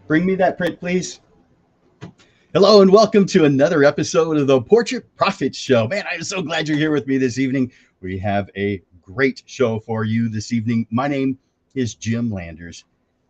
Bring me that print, please. Hello and welcome to another episode of the Portrait Profit Show. Man, I'm so glad you're here with me this evening. We have a great show for you this evening. My name is Jim Landers,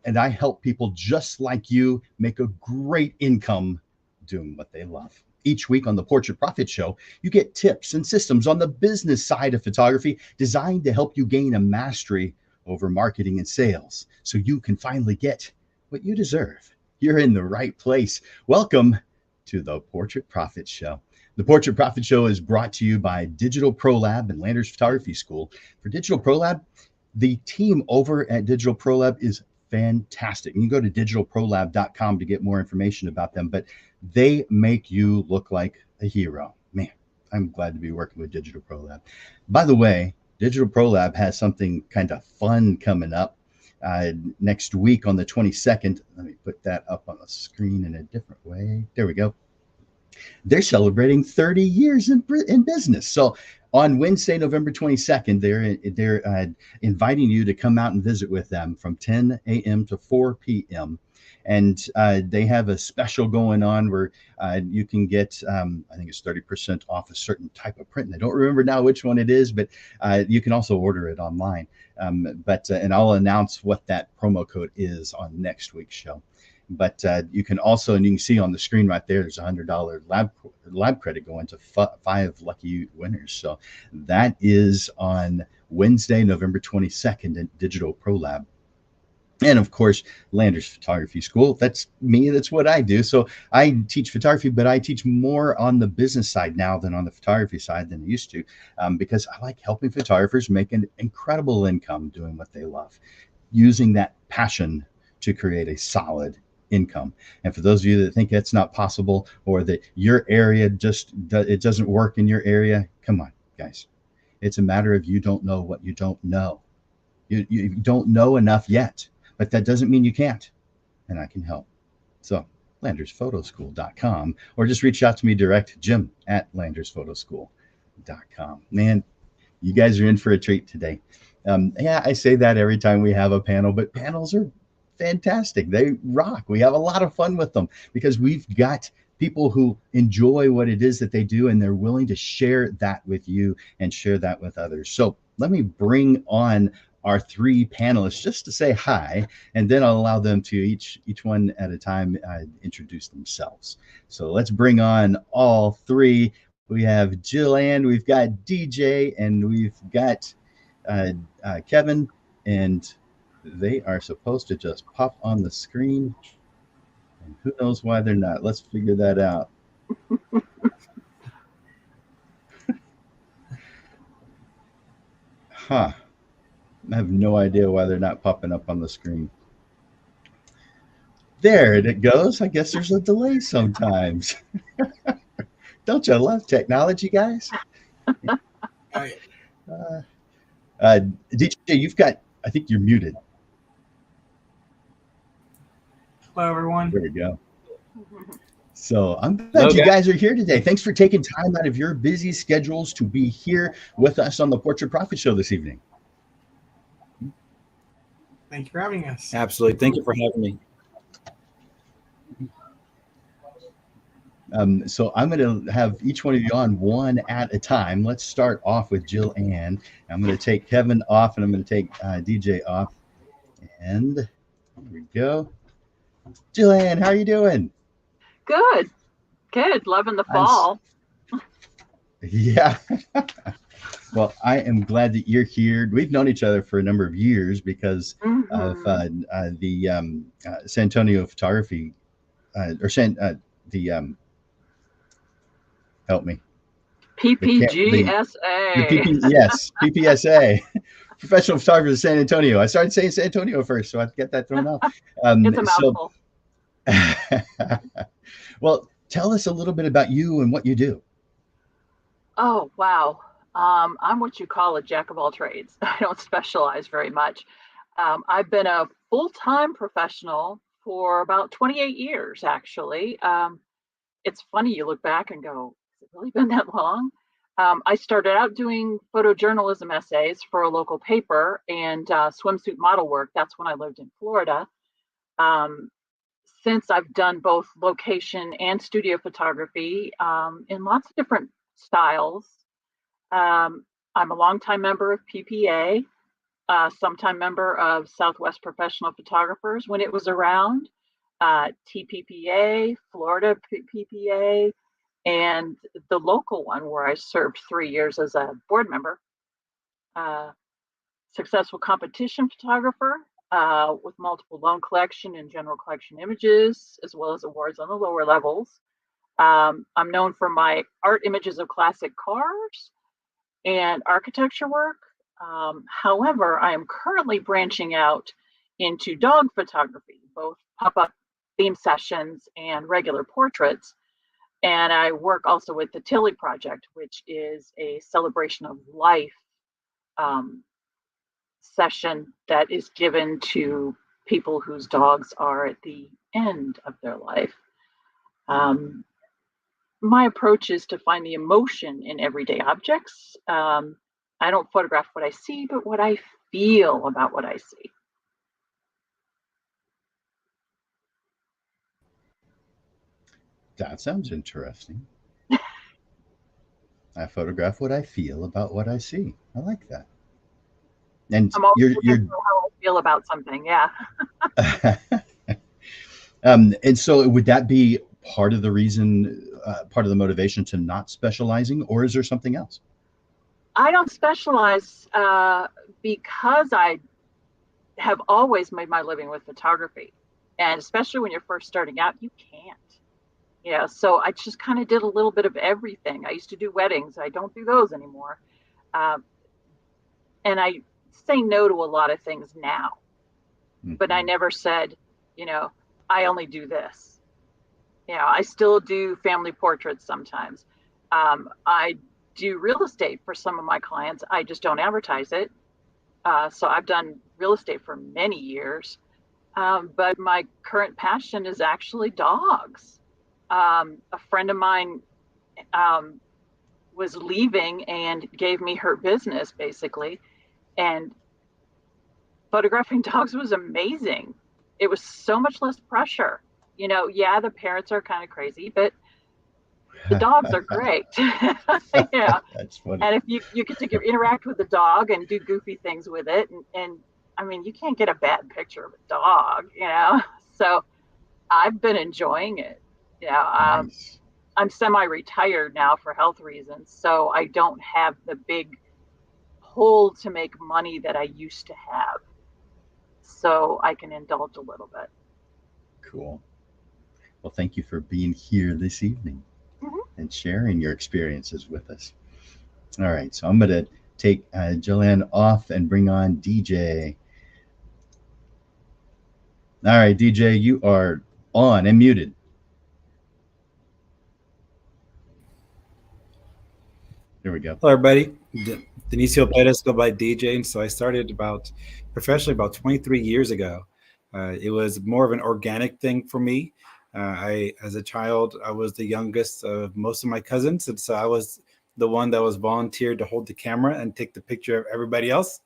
and I help people just like you make a great income doing what they love. Each week on the Portrait Profit Show, you get tips and systems on the business side of photography designed to help you gain a mastery over marketing and sales so you can finally get what you deserve. You're in the right place. Welcome to the Portrait Profit Show. The Portrait Profit Show is brought to you by Digital Pro Lab and Landers Photography School. For Digital Pro Lab, the team over at Digital Pro Lab is fantastic. You can go to digitalprolab.com to get more information about them, but they make you look like a hero. Man, I'm glad to be working with Digital Pro Lab. By the way, Digital Pro Lab has something kind of fun coming up next week on the 22nd. Let me put that up on the screen in a different way. There we go. They're celebrating 30 years in business. So on Wednesday, November 22nd, they're inviting you to come out and visit with them from 10 a.m. to 4 p.m. And they have a special going on where you can get, I think it's 30% off a certain type of print. And I don't remember now which one it is, but you can also order it online. And I'll announce what that promo code is on next week's show. But you can also, and you can see on the screen right there, there's a $100 lab credit going to 5 lucky winners. So that is on Wednesday, November 22nd at Digital Pro Lab. And of course, Landers Photography School. That's me. That's what I do. So I teach photography, but I teach more on the business side now than on the photography side than I used to, because I like helping photographers make an incredible income doing what they love, using that passion to create a solid income. And for those of you that think that's not possible, or that your area it doesn't work in your area, come on, guys. It's a matter of you don't know what you don't know. You don't know enough yet. But that doesn't mean you can't, and I can help. So landersphotoschool.com, or just reach out to me direct, jim@landersphotoschool.com. Man, you guys are in for a treat today. Yeah, I say that every time we have a panel, but panels are fantastic. They rock. We have a lot of fun with them because we've got people who enjoy what it is that they do, and they're willing to share that with you and share that with others. So let me bring on our 3 panelists just to say hi, and then I'll allow them to each one at a time introduce themselves. So let's bring on all 3. We have Jil Anne, we've got DJ, and we've got Kevin, and they are supposed to just pop on the screen, and who knows why they're not. Let's figure that out. Huh. I have no idea why they're not popping up on the screen. There it goes. I guess there's a delay sometimes. Don't you love technology, guys? DJ, you've got, I think you're muted. Hello, everyone. There we go. So I'm glad you guys are here today. Thanks for taking time out of your busy schedules to be here with us on the Portrait Profit Show this evening. Thank you for having us. Absolutely. Thank you for having me. So I'm going to have each one of you on one at a time. Let's start off with Jil Anne. I'm going to take Kevin off, and I'm going to take DJ off. And here we go. Jil Anne, how are you doing? Good. Loving the fall. Yeah. Well, I am glad that you're here. We've known each other for a number of years because of the San Antonio photography, help me. PPGSA. Yes, PPSA. Professional Photographers of San Antonio. I started saying San Antonio first, so I get that thrown off. It's a mouthful. Well, tell us a little bit about you and what you do. Oh, wow. I'm what you call a jack of all trades. I don't specialize very much. I've been a full-time professional for about 28 years, actually. It's funny, you look back and go, has it really been that long? I started out doing photojournalism essays for a local paper and swimsuit model work. That's when I lived in Florida. since I've done both location and studio photography in lots of different styles. I'm a longtime member of PPA, sometime member of Southwest Professional Photographers when it was around, TPPA, Florida PPA, and the local one where I served 3 years as a board member. Successful competition photographer with multiple loan collection and general collection images, as well as awards on the lower levels. I'm known for my art images of classic cars and architecture work. However, I am currently branching out into dog photography, both pop-up theme sessions and regular portraits. And I work also with the Tilly Project, which is a celebration of life session that is given to people whose dogs are at the end of their life. My approach is to find the emotion in everyday objects. I don't photograph what I see, but what I feel about what I see. That sounds interesting. I photograph what I feel about what I see. I like that. And I'm always looking for how I feel about something. Yeah. And so would that be part of the reason, part of the motivation to not specializing, or is there something else? I don't specialize because I have always made my living with photography. And especially when you're first starting out, you can't. Yeah, so I just kind of did a little bit of everything. I used to do weddings. I don't do those anymore. And I say no to a lot of things now. Mm-hmm. But I never said, I only do this. I still do family portraits sometimes. I do real estate for some of my clients. I just don't advertise it. So I've done real estate for many years. But my current passion is actually dogs. A friend of mine was leaving and gave me her business, basically. And photographing dogs was amazing. It was so much less pressure. Yeah, the parents are kind of crazy, but the dogs are great. Yeah. That's funny. And if you get to interact with the dog and do goofy things with it, and I mean, you can't get a bad picture of a dog, So I've been enjoying it. Nice. I'm semi-retired now for health reasons, so I don't have the big pull to make money that I used to have. So I can indulge a little bit. Cool. Well, thank you for being here this evening and sharing your experiences with us. All right, so I'm going to take Jil Anne off and bring on DJ. All right, DJ, you are on and muted. Here we go. Hello, everybody. Dionicio Perez, go by DJ. And so I started professionally about 23 years ago. It was more of an organic thing for me. As a child, I was the youngest of most of my cousins. And so I was the one that was volunteered to hold the camera and take the picture of everybody else.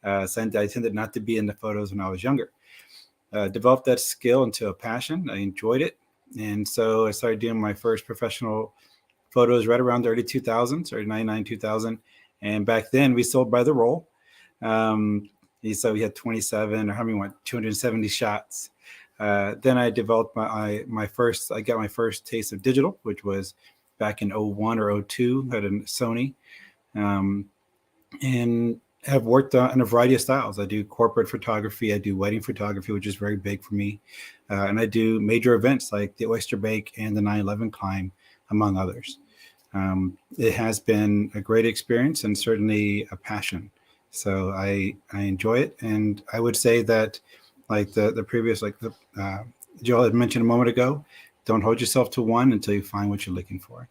So I tended not to be in the photos when I was younger. Developed that skill into a passion. I enjoyed it. And so I started doing my first professional photos right around the early 2000s, or 99, 2000. And back then we sold by the roll. So we had 27 or how many 270 shots. Then I developed I got my first taste of digital, which was back in 01 or 02 at a Sony. And have worked in a variety of styles. I do corporate photography. I do wedding photography, which is very big for me. And I do major events like the Oyster Bake and the 9/11 climb, among others. It has been a great experience and certainly a passion. So I enjoy it. And I would say that like the previous, Jill had mentioned a moment ago, don't hold yourself to one until you find what you're looking for.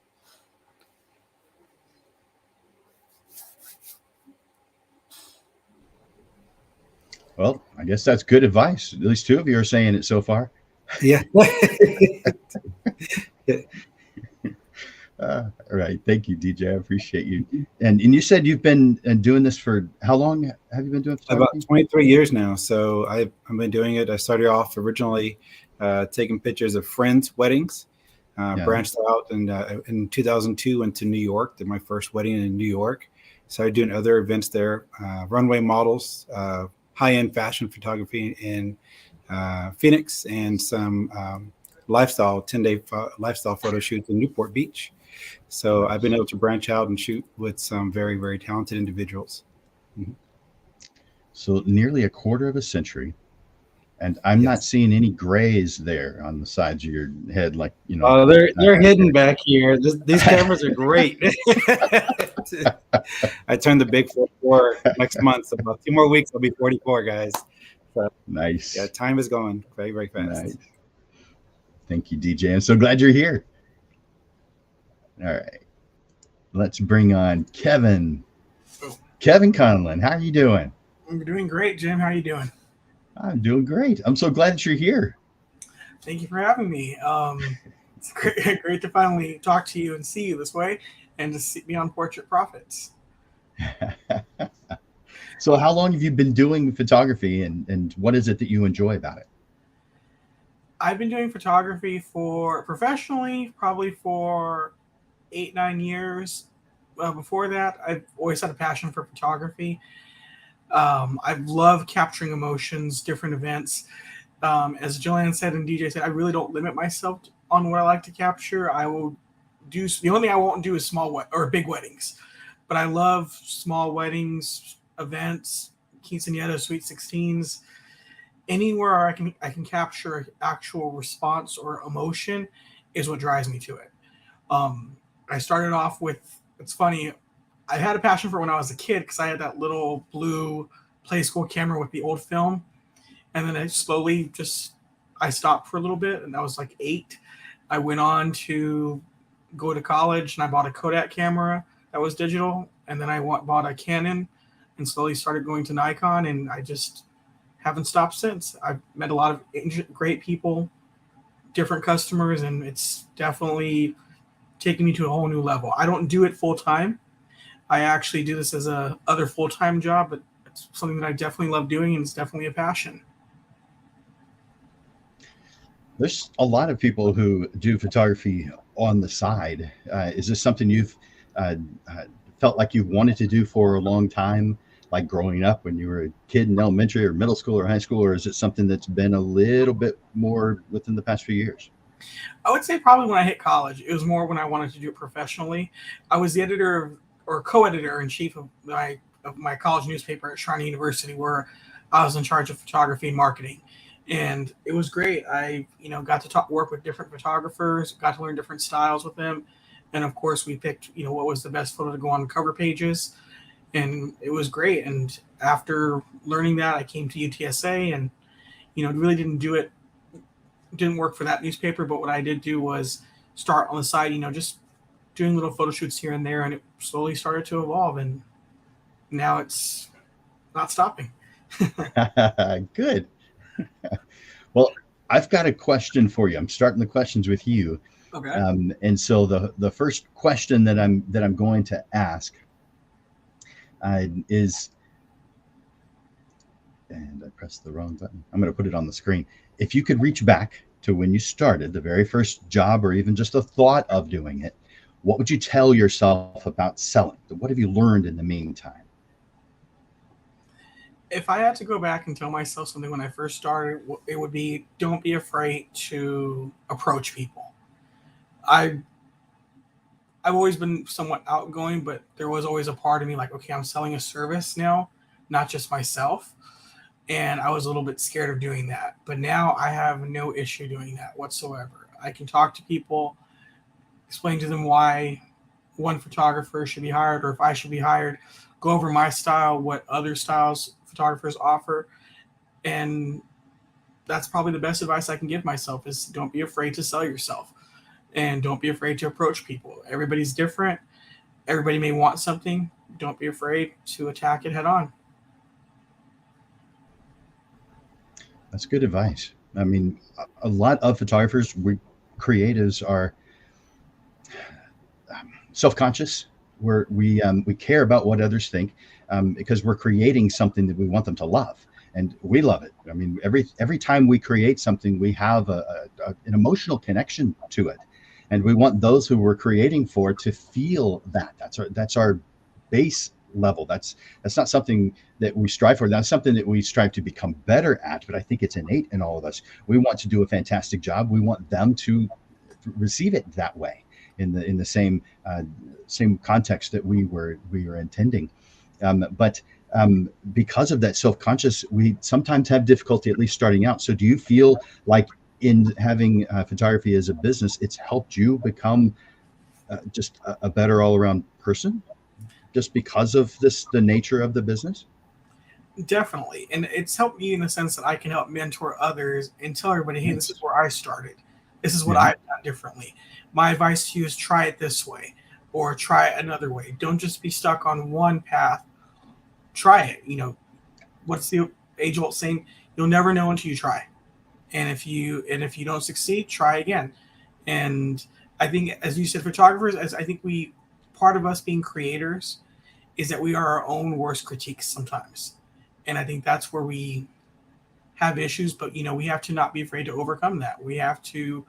Well, I guess that's good advice. At least two of you are saying it so far. Yeah. All right. Thank you, DJ. I appreciate you. And you said you've been doing this for how long? Have you been doing photography? About 23 years now. So I've been doing it. I started off originally taking pictures of friends' weddings. Yeah. Branched out in 2002 into New York. Did my first wedding in New York. Started doing other events there, runway models, high-end fashion photography in Phoenix, and some 10-day lifestyle photo shoots in Newport Beach. So I've been able to branch out and shoot with some very, very talented individuals. Mm-hmm. So nearly a quarter of a century. And I'm not seeing any grays there on the sides of your head, like, you know. Oh, they're hidden back here. These cameras are great. I turned the big 44 next month, so about 2 more weeks I'll be 44, guys. So, nice. Yeah, time is going very, very fast. Nice. Thank you, DJ. I'm so glad you're here. All right, let's bring on Kevin. Kevin Conlon, how are you doing? I'm doing great, Jim. How are you doing? I'm doing great. I'm so glad that you're here. Thank you for having me. It's great to finally talk to you and see you this way, and to be on Portrait Profits. So how long have you been doing photography, and what is it that you enjoy about it? I've been doing photography professionally probably for 8-9 years. Before that, I've always had a passion for photography. I love capturing emotions, different events. As Jil Anne said and DJ said, I really don't limit myself on what I like to capture. I will do, the only thing I won't do is big weddings, but I love small weddings, events, quinceañeras, sweet 16s, anywhere I can capture actual response or emotion is what drives me to it. I started off with, it's funny, I had a passion for it when I was a kid because I had that little blue play school camera with the old film. And then I slowly I stopped for a little bit, and I was like 8. I went on to go to college, and I bought a Kodak camera that was digital. And then I bought a Canon and slowly started going to Nikon, and I just haven't stopped since. I've met a lot of great people, different customers, and it's definitely taken me to a whole new level. I don't do it full time. I actually do this as a other full-time job, but it's something that I definitely love doing, and it's definitely a passion. There's a lot of people who do photography on the side. Is this something you've felt like you've wanted to do for a long time, like growing up when you were a kid in elementary or middle school or high school, or is it something that's been a little bit more within the past few years? I would say probably when I hit college. It was more when I wanted to do it professionally. I was the editor or co-editor in chief of my college newspaper at Shrine University, where I was in charge of photography and marketing. And it was great. I, got to work with different photographers, got to learn different styles with them. And of course we picked, what was the best photo to go on cover pages. And it was great. And after learning that, I came to UTSA, and, really didn't work for that newspaper. But what I did do was start on the side, just doing little photo shoots here and there, and it slowly started to evolve, and now it's not stopping. Good. Well, I've got a question for you. I'm starting the questions with you. Okay. And so the first question that I'm going to ask is, and I pressed the wrong button. I'm going to put it on the screen. If you could reach back to when you started, the very first job, or even just a thought of doing it, what would you tell yourself about selling? What have you learned in the meantime? If I had to go back and tell myself something when I first started, it would be, don't be afraid to approach people. I've always been somewhat outgoing, but there was always a part of me like, okay, I'm selling a service now, not just myself. And I was a little bit scared of doing that. But now I have no issue doing that whatsoever. I can talk to people, explain to them why one photographer should be hired, or if I should be hired, go over my style, what other styles photographers offer. And that's probably the best advice I can give myself is don't be afraid to sell yourself, and don't be afraid to approach people. Everybody's different. Everybody may want something. Don't be afraid to attack it head on. That's good advice. I mean, a lot of photographers, creatives are self-conscious. We care about what others think because we're creating something that we want them to love. and we love it. I mean, every time we create something, we have an emotional connection to it, and we want those who we're creating for to feel that. That's our base level. That's not something that we strive for. That's something that we strive to become better at. But I think it's innate in all of us. We want to do a fantastic job. We want them to receive it that way, in the same context that we were intending. But because of that self-conscious, we sometimes have difficulty at least starting out. So do you feel like in having photography as a business, it's helped you become just a better all-around person, just because of the nature of the business? Definitely. And it's helped me in the sense that I can help mentor others and tell everybody, hey, this is where I started. This is what I've done differently. My advice to you is try it this way or try it another way. Don't just be stuck on one path. Try it. You know, what's the age-old saying? You'll never know until you try. And if you don't succeed, try again. And I think, as you said, photographers, I think part of us being creators is that we are our own worst critiques sometimes. And I think that's where we have issues, but we have to not be afraid to overcome that. We have to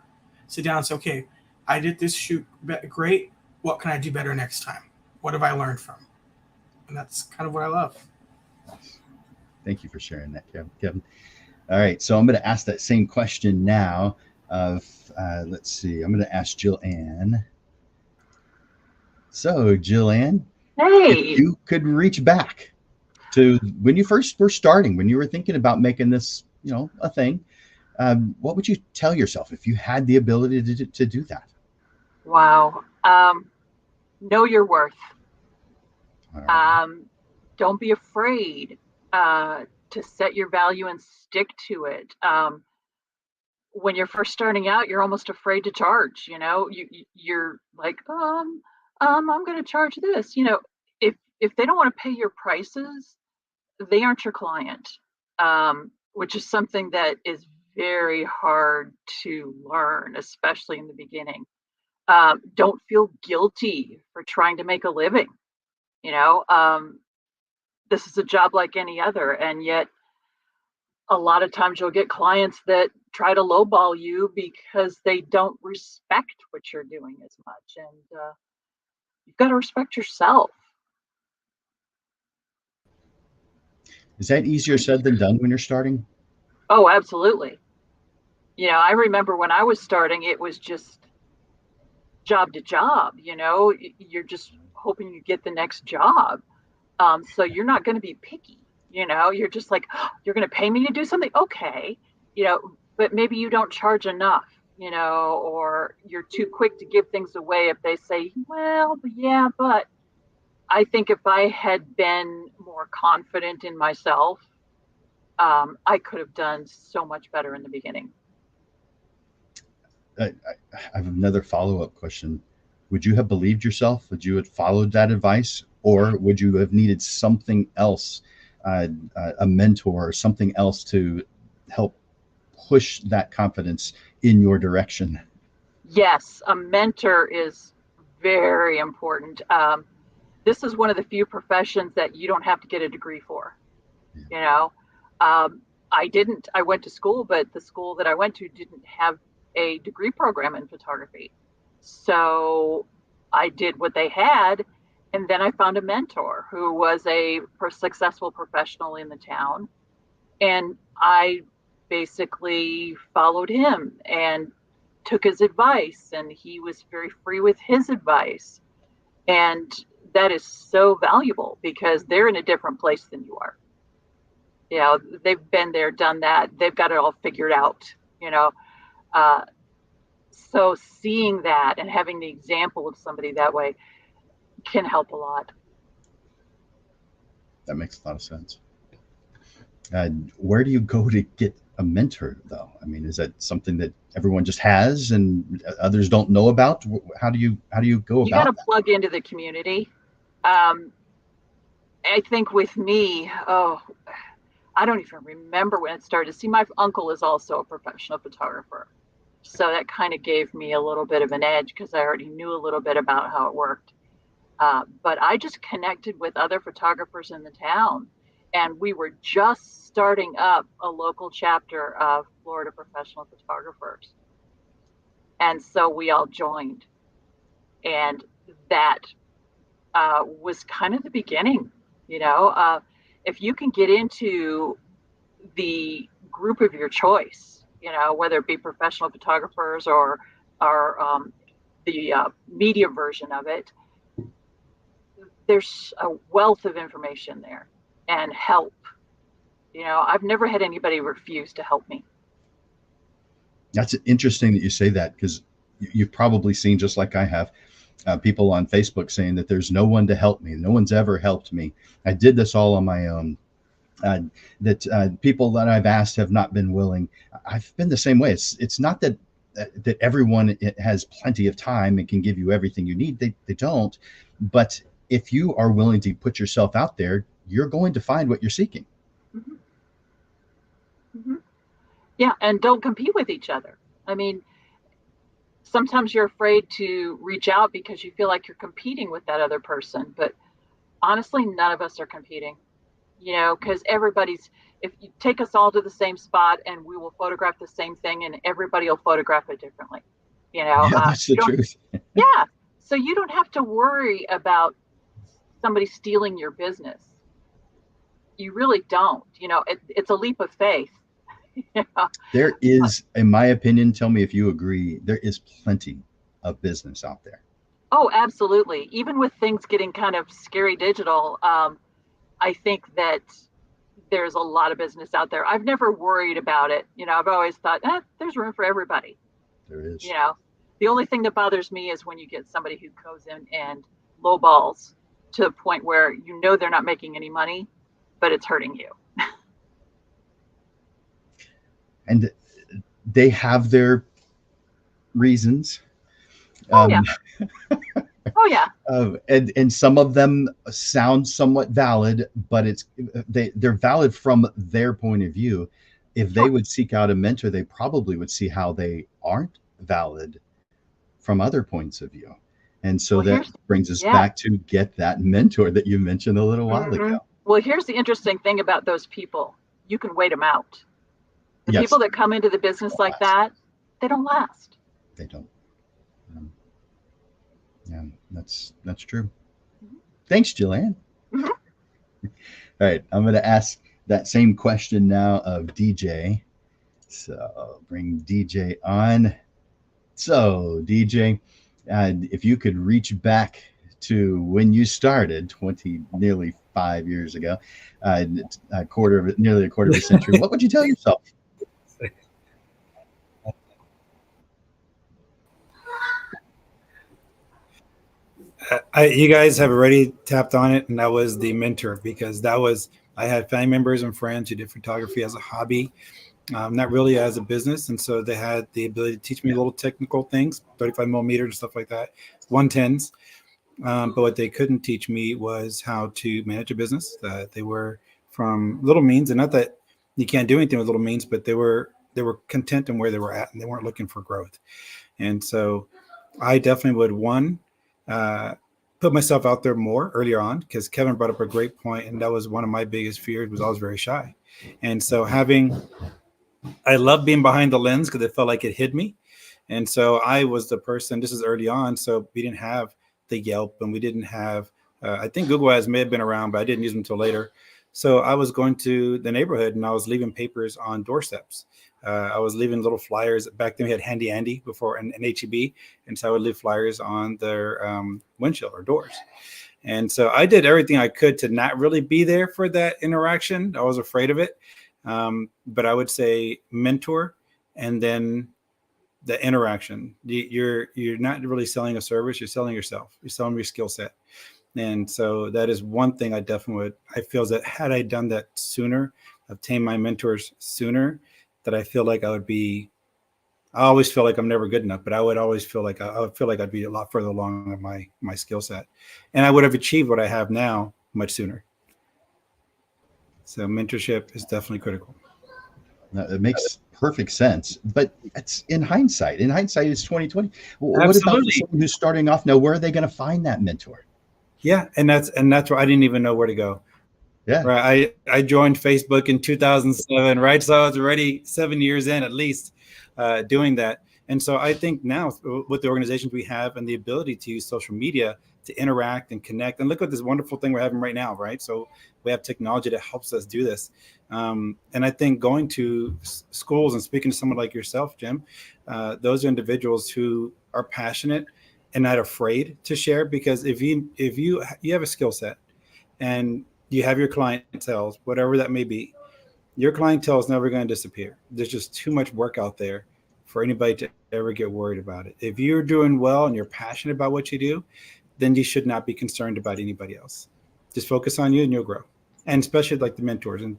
sit down and say, okay, I did this shoot great. What can I do better next time? What have I learned from? And that's kind of what I love. Thank you for sharing that, Kevin. All right, so I'm going to ask that same question now. Let's see. I'm going to ask Jil Anne. So, Jil Anne, if you could reach back to when you first were starting, when you were thinking about making this, a thing, what would you tell yourself if you had the ability to do that? Wow. Know your worth. Right. Don't be afraid to set your value and stick to it. When you're first starting out, you're almost afraid to charge. You're like, I'm going to charge this. If they don't want to pay your prices, they aren't your client, which is something that is very hard to learn, especially in the beginning. Don't feel guilty for trying to make a living. This is a job like any other, and yet a lot of times you'll get clients that try to lowball you because they don't respect what you're doing as much, and you've got to respect yourself. Is that easier said than done when you're starting? Oh, absolutely. I remember when I was starting, it was just job to job. You're just hoping you get the next job. So you're not going to be picky. You're just like, oh, you're going to pay me to do something. Okay. But maybe you don't charge enough, or you're too quick to give things away if they say, well, yeah, but I think if I had been more confident in myself, I could have done so much better in the beginning. I have another follow-up question. Would you have believed yourself? Would you have followed that advice? Or would you have needed something else, a mentor or something else to help push that confidence in your direction? Yes, a mentor is very important. This is one of the few professions that you don't have to get a degree for. Yeah. I went to school, but the school that I went to didn't have a degree program in photography. So I did what they had. And then I found a mentor who was a successful professional in the town. And I basically followed him and took his advice. And he was very free with his advice. And that is so valuable because they're in a different place than you are. They've been there, done that. They've got it all figured out, So seeing that and having the example of somebody that way can help a lot. That makes a lot of sense. Where do you go to get a mentor, though? I mean, is that something that everyone just has and others don't know about? How do you go about that? You got to plug into the community. I think with me, I don't even remember when it started. See, my uncle is also a professional photographer. So that kind of gave me a little bit of an edge because I already knew a little bit about how it worked. But I just connected with other photographers in the town. And we were just starting up a local chapter of Florida Professional Photographers. And so we all joined. And that was kind of the beginning, you know. If you can get into the group of your choice, you know, whether it be professional photographers or the media version of it, there's a wealth of information there and help. You know, I've never had anybody refuse to help me. That's interesting that you say that, because you've probably seen, just like I have, people on Facebook saying that there's no one to help me. No one's ever helped me. I did this all on my own. That people that I've asked have not been willing. I've been the same way. It's not that everyone has plenty of time and can give you everything you need. They don't. But if you are willing to put yourself out there, you're going to find what you're seeking. Mm-hmm. Mm-hmm. Yeah, and don't compete with each other. I mean, sometimes you're afraid to reach out because you feel like you're competing with that other person. But honestly, none of us are competing, you know, because if you take us all to the same spot and we will photograph the same thing and everybody will photograph it differently, you know. Yeah, that's the truth. Yeah. So you don't have to worry about somebody stealing your business. You really don't. You know, it's a leap of faith. Yeah. There is, in my opinion, tell me if you agree, there is plenty of business out there. Oh, absolutely. Even with things getting kind of scary digital, I think that there's a lot of business out there. I've never worried about it. You know, I've always thought, there's room for everybody. There is. You know, the only thing that bothers me is when you get somebody who goes in and lowballs to the point where you know they're not making any money, but it's hurting you. And they have their reasons. Oh, yeah. Oh, yeah. And some of them sound somewhat valid, but they're valid from their point of view. If they would seek out a mentor, they probably would see how they aren't valid from other points of view. And so that brings us back to get that mentor that you mentioned a little while ago. Well, here's the interesting thing about those people. You can wait them out. The people that come into the business like that, they don't last. They don't. Yeah, that's true. Thanks, Jil Anne. All right, I'm going to ask that same question now of DJ. So I'll bring DJ on. So DJ, if you could reach back to when you started nearly 5 years ago, nearly a quarter of a century, what would you tell yourself? You guys have already tapped on it, and that was the mentor, because I had family members and friends who did photography as a hobby, not really as a business, and so they had the ability to teach me little technical things, 35 millimeter and stuff like that, 110s. But what they couldn't teach me was how to manage a business. They were from little means, and not that you can't do anything with little means, but they were content in where they were at, and they weren't looking for growth. And so I definitely would put myself out there more earlier on, because Kevin brought up a great point, and that was one of my biggest fears, was I was very shy. And so I love being behind the lens because it felt like it hid me. And so I was the person, this is early on, so we didn't have the Yelp, and we didn't have, I think Google Ads may have been around, but I didn't use them until later. So I was going to the neighborhood and I was leaving papers on doorsteps. I was leaving little flyers. Back then we had Handy Andy before and HEB. And so I would leave flyers on their windshield or doors. And so I did everything I could to not really be there for that interaction. I was afraid of it. But I would say mentor, and then the interaction. You're not really selling a service. You're selling yourself. You're selling your skill set. And so that is one thing I feel that had I done that sooner, obtained my mentors sooner, that I feel like I always feel like I'm never good enough, but I would always feel like I'd be a lot further along in my skill set, and I would have achieved what I have now much sooner. So mentorship is definitely critical. It makes perfect sense, but it's in hindsight. In hindsight, it's 2020. What Absolutely. About someone who's starting off now? Where are they going to find that mentor? Yeah, and that's where I didn't even know where to go. Yeah. Right. I joined Facebook in 2007, right? So I was already 7 years in at least doing that. And so I think now with the organizations we have and the ability to use social media to interact and connect, and look at this wonderful thing we're having right now, right? So we have technology that helps us do this. And I think going to schools and speaking to someone like yourself, Jim, those are individuals who are passionate and not afraid to share, because if you have a skill set and you have your clientele, whatever that may be, your clientele is never going to disappear. There's just too much work out there for anybody to ever get worried about it. If you're doing well and you're passionate about what you do, then you should not be concerned about anybody else. Just focus on you and you'll grow. And especially like the mentors. And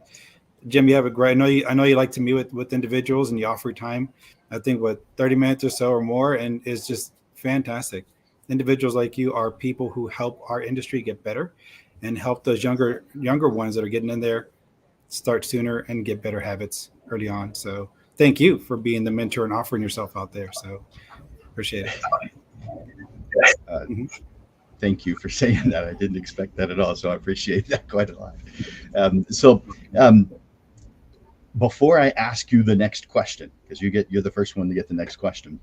Jim, you have a great, I know you like to meet with individuals and you offer time, I think 30 minutes or so or more, and it's just fantastic. Individuals like you are people who help our industry get better and help those younger ones that are getting in there start sooner and get better habits early on. So thank you for being the mentor and offering yourself out there. So appreciate it. Thank you for saying that. I didn't expect that at all. So I appreciate that quite a lot. Before I ask you the next question, because you're the first one to get the next question,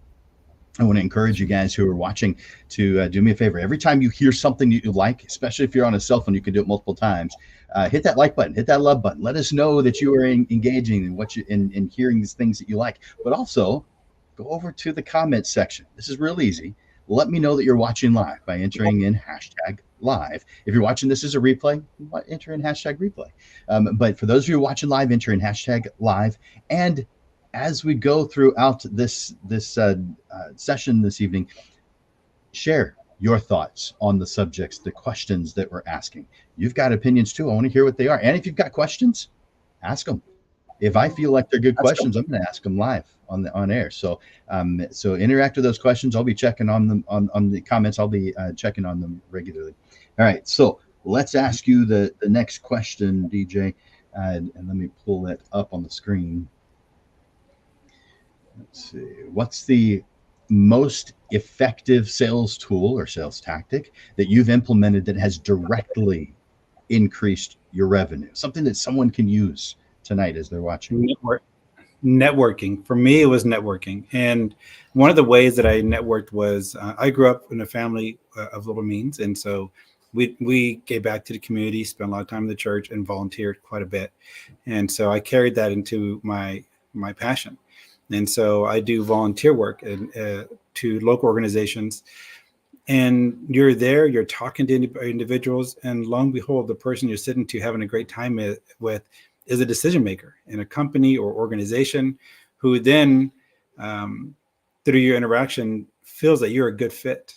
I want to encourage you guys who are watching to do me a favor. Every time you hear something that you like, especially if you're on a cell phone, you can do it multiple times. Hit that like button, hit that love button. Let us know that you are engaging in hearing these things that you like. But also go over to the comments section. This is real easy. Let me know that you're watching live by entering in #live. If you're watching this as a replay, enter in #replay. But for those of you watching live, enter in #live. And as we go throughout this session this evening, share your thoughts on the subjects, the questions that we're asking. You've got opinions too. I want to hear what they are. And if you've got questions, ask them. If I feel like they're good questions, I'm going to ask them live on air. So interact with those questions. I'll be checking on them on the comments. I'll be checking on them regularly. All right. So let's ask you the next question, DJ, and let me pull that up on the screen. Let's see. What's the most effective sales tool or sales tactic that you've implemented that has directly increased your revenue? Something that someone can use tonight as they're watching. Networking. For me, it was networking. And one of the ways that I networked was I grew up in a family of little means. And so we gave back to the community, spent a lot of time in the church, and volunteered quite a bit. And so I carried that into my passion. And so I do volunteer work to local organizations. And you're there, you're talking to individuals, and lo and behold, the person you're sitting to having a great time with is a decision maker in a company or organization who then, through your interaction, feels that you're a good fit.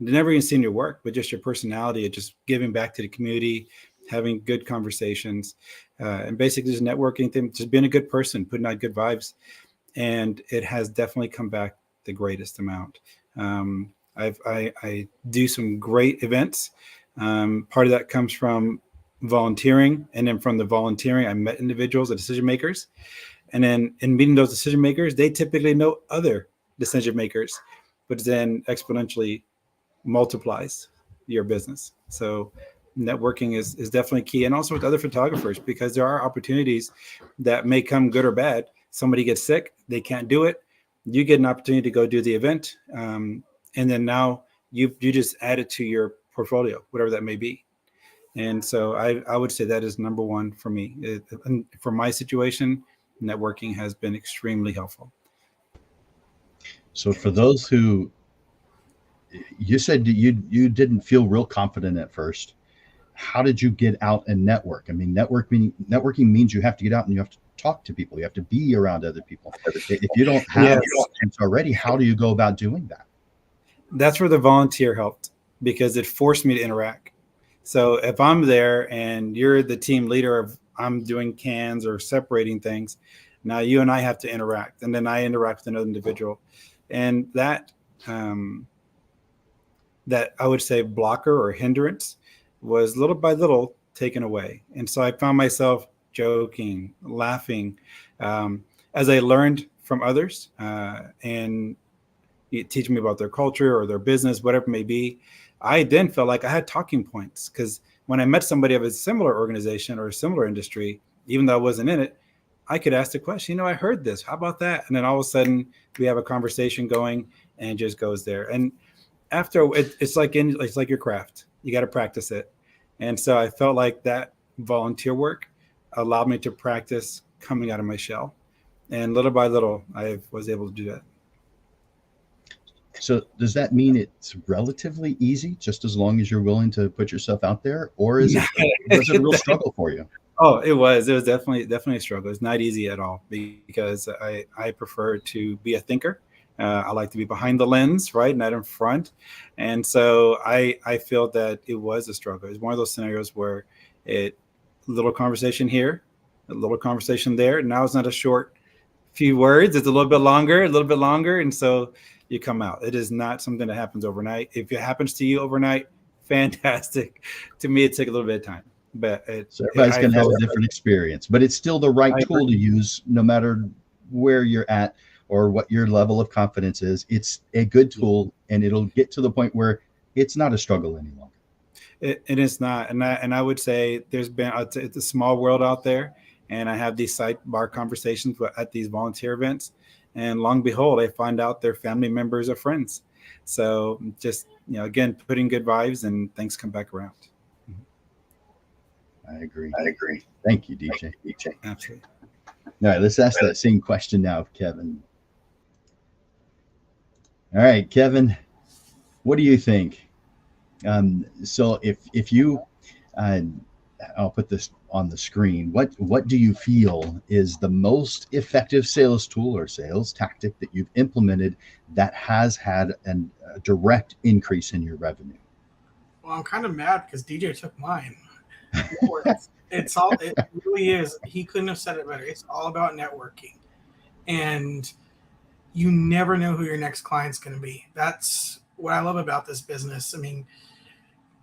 They've never even seen your work, but just your personality and just giving back to the community, having good conversations, and basically just networking, just being a good person, putting out good vibes. And it has definitely come back the greatest amount. I do some great events. Part of that comes from volunteering, and then from the volunteering, I met individuals, the decision makers, and then in meeting those decision makers, they typically know other decision makers, but then exponentially multiplies your business. So networking is definitely key, and also with other photographers, because there are opportunities that may come good or bad. Somebody gets sick, they can't do it. You get an opportunity to go do the event, and then now you just add it to your portfolio, whatever that may be. And so I would say that is number one for me. For my situation, networking has been extremely helpful. So for those who, you said you didn't feel real confident at first. How did you get out and network? I mean, networking means you have to get out and you have to talk to people. You have to be around other people. If you don't have it already, how do you go about doing that? That's where the volunteer helped, because it forced me to interact. So if I'm there and you're the team leader of, I'm doing cans or separating things, now you and I have to interact, and then I interact with another individual, and that I would say blocker or hindrance was little by little taken away. And so I found myself joking, laughing, as I learned from others, and teaching me about their culture or their business, whatever it may be. I then felt like I had talking points, because when I met somebody of a similar organization or a similar industry, even though I wasn't in it, I could ask the question, I heard this, how about that? And then all of a sudden we have a conversation going and it just goes there. And after it's like your craft, you got to practice it. And so I felt like that volunteer work allowed me to practice coming out of my shell. And little by little, I was able to do that. So does that mean it's relatively easy, just as long as you're willing to put yourself out there, or was it a real struggle for you? Oh, it was definitely a struggle. It's not easy at all because I prefer to be a thinker. I like to be behind the lens, right, not in front. And so I feel that it was a struggle. It's one of those scenarios where a little conversation here, a little conversation there. Now it's not a short few words. It's a little bit longer. And so you come out. It is not something that happens overnight. If it happens to you overnight, fantastic. To me, it took a little bit of time. But so everybody's going to have a different experience, but it's still the right tool to use no matter where you're at or what your level of confidence is. It's a good tool, and it'll get to the point where it's not a struggle any longer. It is not. And I would say it's a small world out there, and I have these sidebar conversations at these volunteer events, and long and behold, I find out they're family members or friends. So just, again, putting good vibes and things come back around. I agree. Thank you, DJ. Absolutely. All right, let's ask that same question now of Kevin. All right, Kevin, what do you think? So if you, I'll put this on the screen. What do you feel is the most effective sales tool or sales tactic that you've implemented that has had a direct increase in your revenue? Well, I'm kind of mad because DJ took mine. It really is. He couldn't have said it better. It's all about networking, and you never know who your next client's going to be. That's what I love about this business. I mean,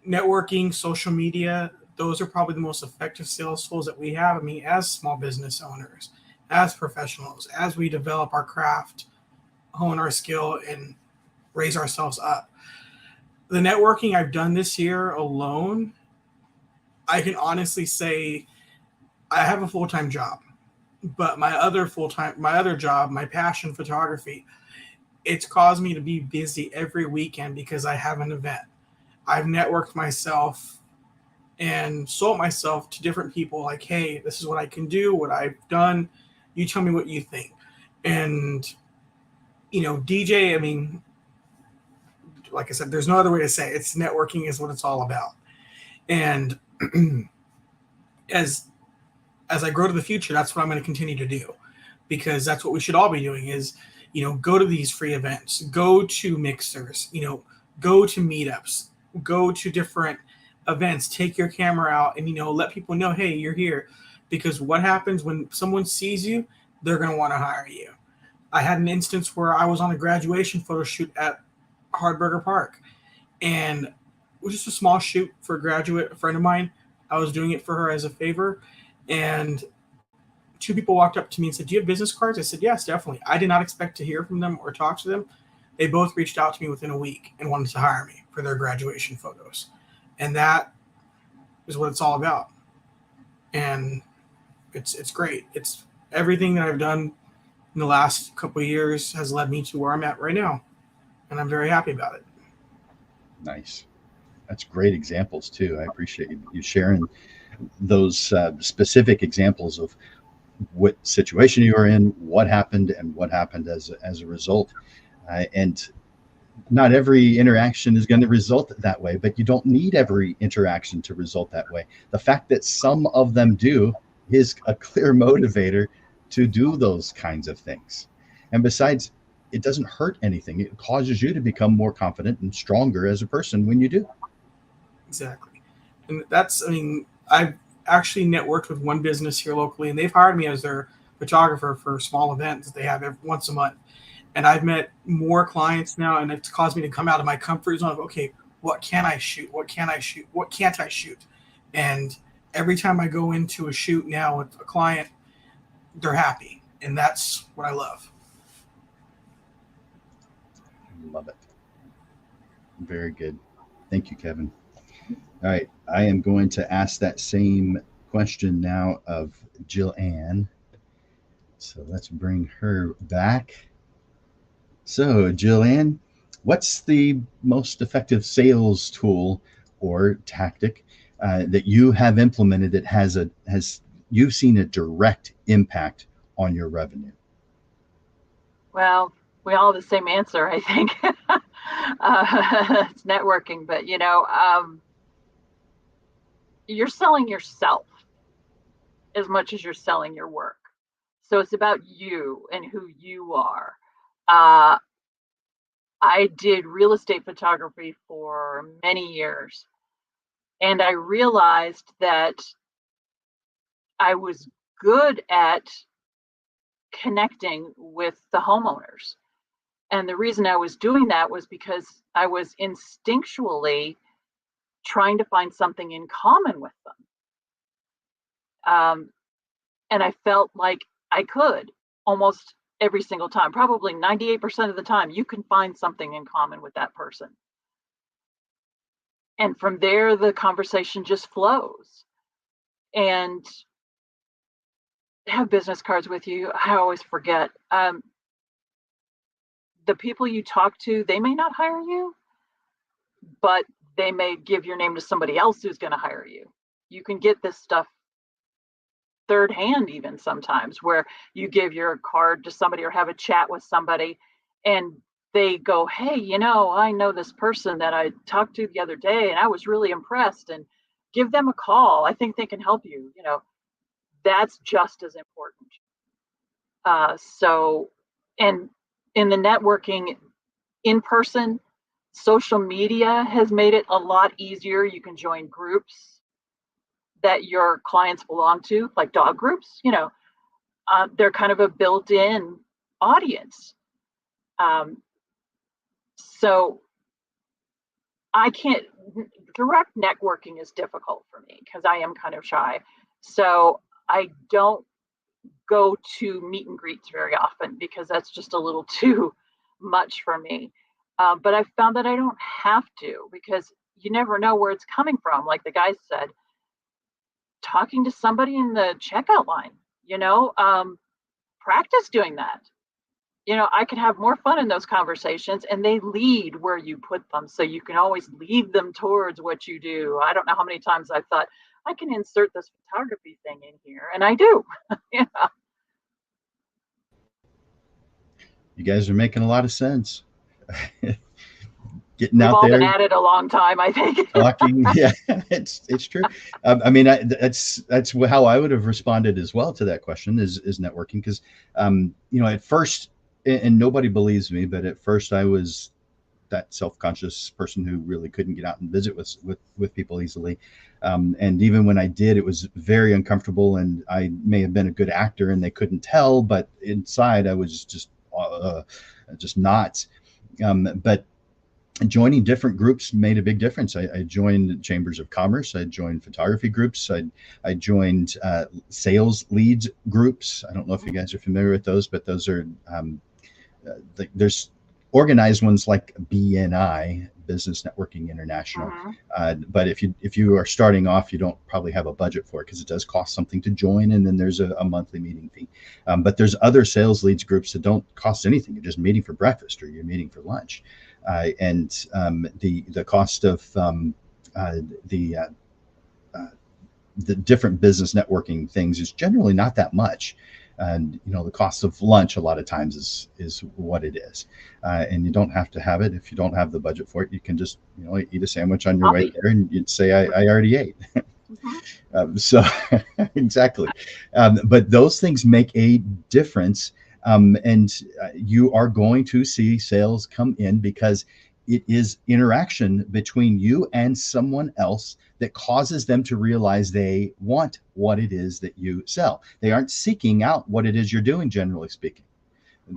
networking, social media, those are probably the most effective sales tools that we have. I mean, as small business owners, as professionals, as we develop our craft, hone our skill, and raise ourselves up. The networking I've done this year alone, I can honestly say I have a full-time job, but my other job, my passion, photography, it's caused me to be busy every weekend because I have an event. I've networked myself and sold myself to different people like, hey, this is what I can do, what I've done. You tell me what you think. And, DJ, I mean, like I said, there's no other way to say it. It's networking is what it's all about. And as I grow to the future, that's what I'm going to continue to do, because that's what we should all be doing is, go to these free events, go to mixers, go to meetups, go to different events, take your camera out and, let people know, hey, you're here. Because what happens when someone sees you, they're going to want to hire you. I had an instance where I was on a graduation photo shoot at Hardburger Park, and it was just a small shoot for a friend of mine. I was doing it for her as a favor, and two people walked up to me and said, do you have business cards? I said, yes, definitely. I did not expect to hear from them or talk to them. They both reached out to me within a week and wanted to hire me for their graduation photos. And that is what it's all about. And it's great. It's everything that I've done in the last couple of years has led me to where I'm at right now. And I'm very happy about it. Nice. That's great examples too. I appreciate you sharing those specific examples of what situation you were in, what happened, and what happened as a result. And not every interaction is going to result that way, but you don't need every interaction to result that way. The fact that some of them do is a clear motivator to do those kinds of things. And besides, it doesn't hurt anything. It causes you to become more confident and stronger as a person when you do. Exactly. And I've actually networked with one business here locally, and they've hired me as their photographer for small events that they have once a month. And I've met more clients now, and it's caused me to come out of my comfort zone of, okay, what can I shoot? What can I shoot? What can't I shoot? And every time I go into a shoot now with a client, they're happy. And that's what I love. Love it. Very good. Thank you, Kevin. All right. I am going to ask that same question now of Jil Anne. So let's bring her back. So, Jil Anne, what's the most effective sales tool or tactic that you have implemented that has you've seen a direct impact on your revenue? Well, we all have the same answer, I think. It's networking, but you're selling yourself as much as you're selling your work. So it's about you and who you are. I did real estate photography for many years, and I realized that I was good at connecting with the homeowners. And the reason I was doing that was because I was instinctually trying to find something in common with them. And I felt like I could almost every single time, probably 98% of the time, you can find something in common with that person. And from there, the conversation just flows. And have business cards with you. I always forget. The people you talk to, they may not hire you, but they may give your name to somebody else who's going to hire you. You can get this stuff third hand even sometimes, where you give your card to somebody or have a chat with somebody and they go, hey, I know this person that I talked to the other day and I was really impressed, and give them a call. I think they can help you. That's just as important. And in the networking in person, social media has made it a lot easier. You can join groups that your clients belong to, like dog groups. They're kind of a built-in audience. So I can't, direct networking is difficult for me because I am kind of shy. So I don't go to meet and greets very often because that's just a little too much for me. But I've found that I don't have to, because you never know where it's coming from. Like the guy said, talking to somebody in the checkout line, practice doing that. I could have more fun in those conversations, and they lead where you put them. So you can always lead them towards what you do. I don't know how many times I've thought, I can insert this photography thing in here, and I do. You guys are making a lot of sense. Getting We've out all there, been at it a long time, I think. talking. Yeah, it's true. That's how I would have responded as well to that question, is networking, because at first, and nobody believes me, but at first I was that self-conscious person who really couldn't get out and visit with people easily, and even when I did, it was very uncomfortable, and I may have been a good actor and they couldn't tell, but inside I was just not. But joining different groups made a big difference. I joined chambers of commerce. I joined photography groups. I joined sales leads groups. I don't know if you guys are familiar with those, but those are there's organized ones like BNI, Business Networking International. But if you are starting off, you don't probably have a budget for it, because it does cost something to join, and then there's a monthly meeting fee. But there's other sales leads groups that don't cost anything. You're just meeting for breakfast or you're meeting for lunch. And the cost of the different business networking things is generally not that much. And the cost of lunch a lot of times is what it is, and you don't have to have it. If you don't have the budget for it, you can just eat a sandwich on your way there, and you'd say, I already ate. So exactly, but those things make a difference. And you are going to see sales come in because it is interaction between you and someone else that causes them to realize they want what it is that you sell. They aren't seeking out what it is you're doing, generally speaking.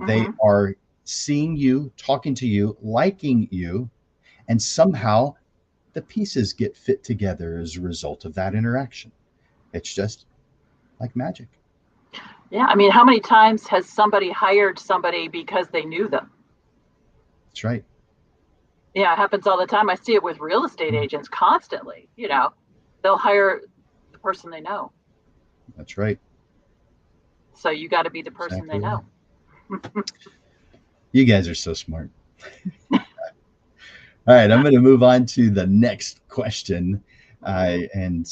They are seeing you, talking to you, liking you, and somehow the pieces get fit together as a result of that interaction. It's just like magic. Yeah, I mean, how many times has somebody hired somebody because they knew them? That's right. Yeah, it happens all the time. I see it with real estate agents constantly. They'll hire the person they know. That's right. So you got to be the person Exactly they know. You guys are so smart. All right, I'm going to move on to the next question. And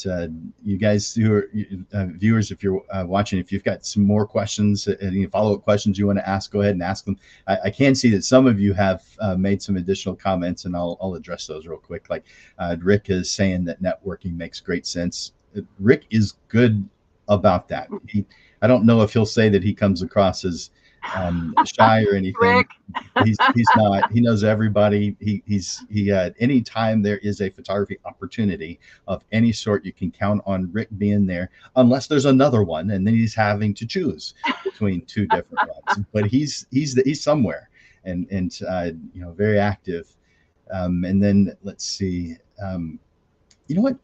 you guys who are viewers, if you're watching, if you've got some more questions, any follow-up questions you want to ask, go ahead and ask them. I can see that some of you have made some additional comments, and I'll address those real quick. Like Rick is saying that networking makes great sense. Rick is good about that. I don't know if he'll say that he comes across as shy or anything. Rick. He's not. He knows everybody. He anytime there is a photography opportunity of any sort, you can count on Rick being there, unless there's another one, and then he's having to choose between two different ones. But he's somewhere, and very active. And then let's see. You know what?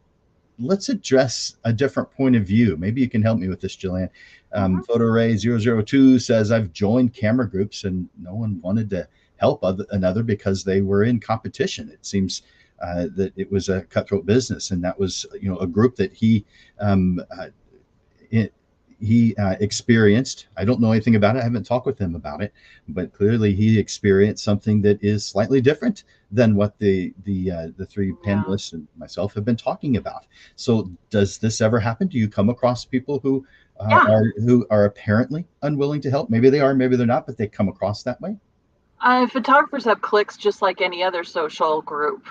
Let's address a different point of view. Maybe you can help me with this, Jil Anne. PhotoRay002 says, I've joined camera groups and no one wanted to help another because they were in competition. It seems that it was a cutthroat business, and that was a group that he experienced. I don't know anything about it. I haven't talked with him about it, but clearly he experienced something that is slightly different than what the three panelists and myself have been talking about. So does this ever happen? Do you come across people who are apparently unwilling to help? Maybe they are, maybe they're not, but they come across that way. Photographers have cliques just like any other social group.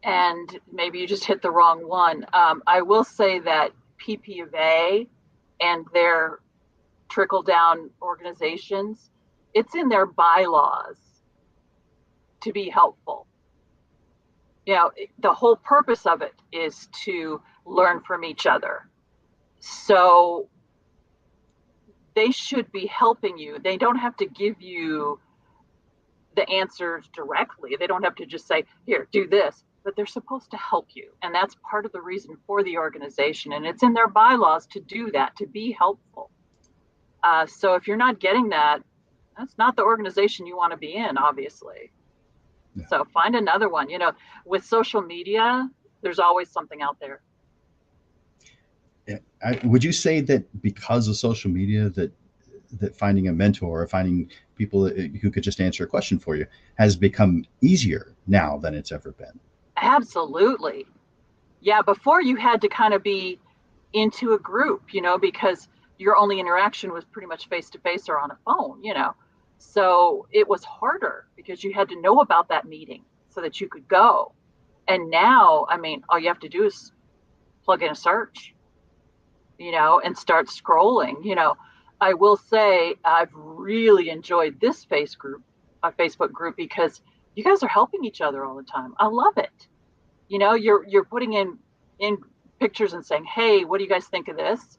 And maybe you just hit the wrong one. I will say that PP of A and their trickle down organizations, it's in their bylaws to be helpful. The whole purpose of it is to learn from each other. So they should be helping you. They don't have to give you the answers directly. They don't have to just say, here, do this, but they're supposed to help you. And that's part of the reason for the organization. And it's in their bylaws to do that, to be helpful. So if you're not getting that, that's not the organization you want to be in, obviously. Yeah. So find another one. With social media, there's always something out there. Would you say that because of social media that finding a mentor or finding people who could just answer a question for you has become easier now than it's ever been? Absolutely. Yeah, before you had to kind of be into a group, because your only interaction was pretty much face-to-face or on a phone, So it was harder because you had to know about that meeting so that you could go. And now, all you have to do is plug in a search, and start scrolling. I will say I've really enjoyed this Facebook group because you guys are helping each other all the time. I love it. You're putting in pictures and saying, hey, what do you guys think of this?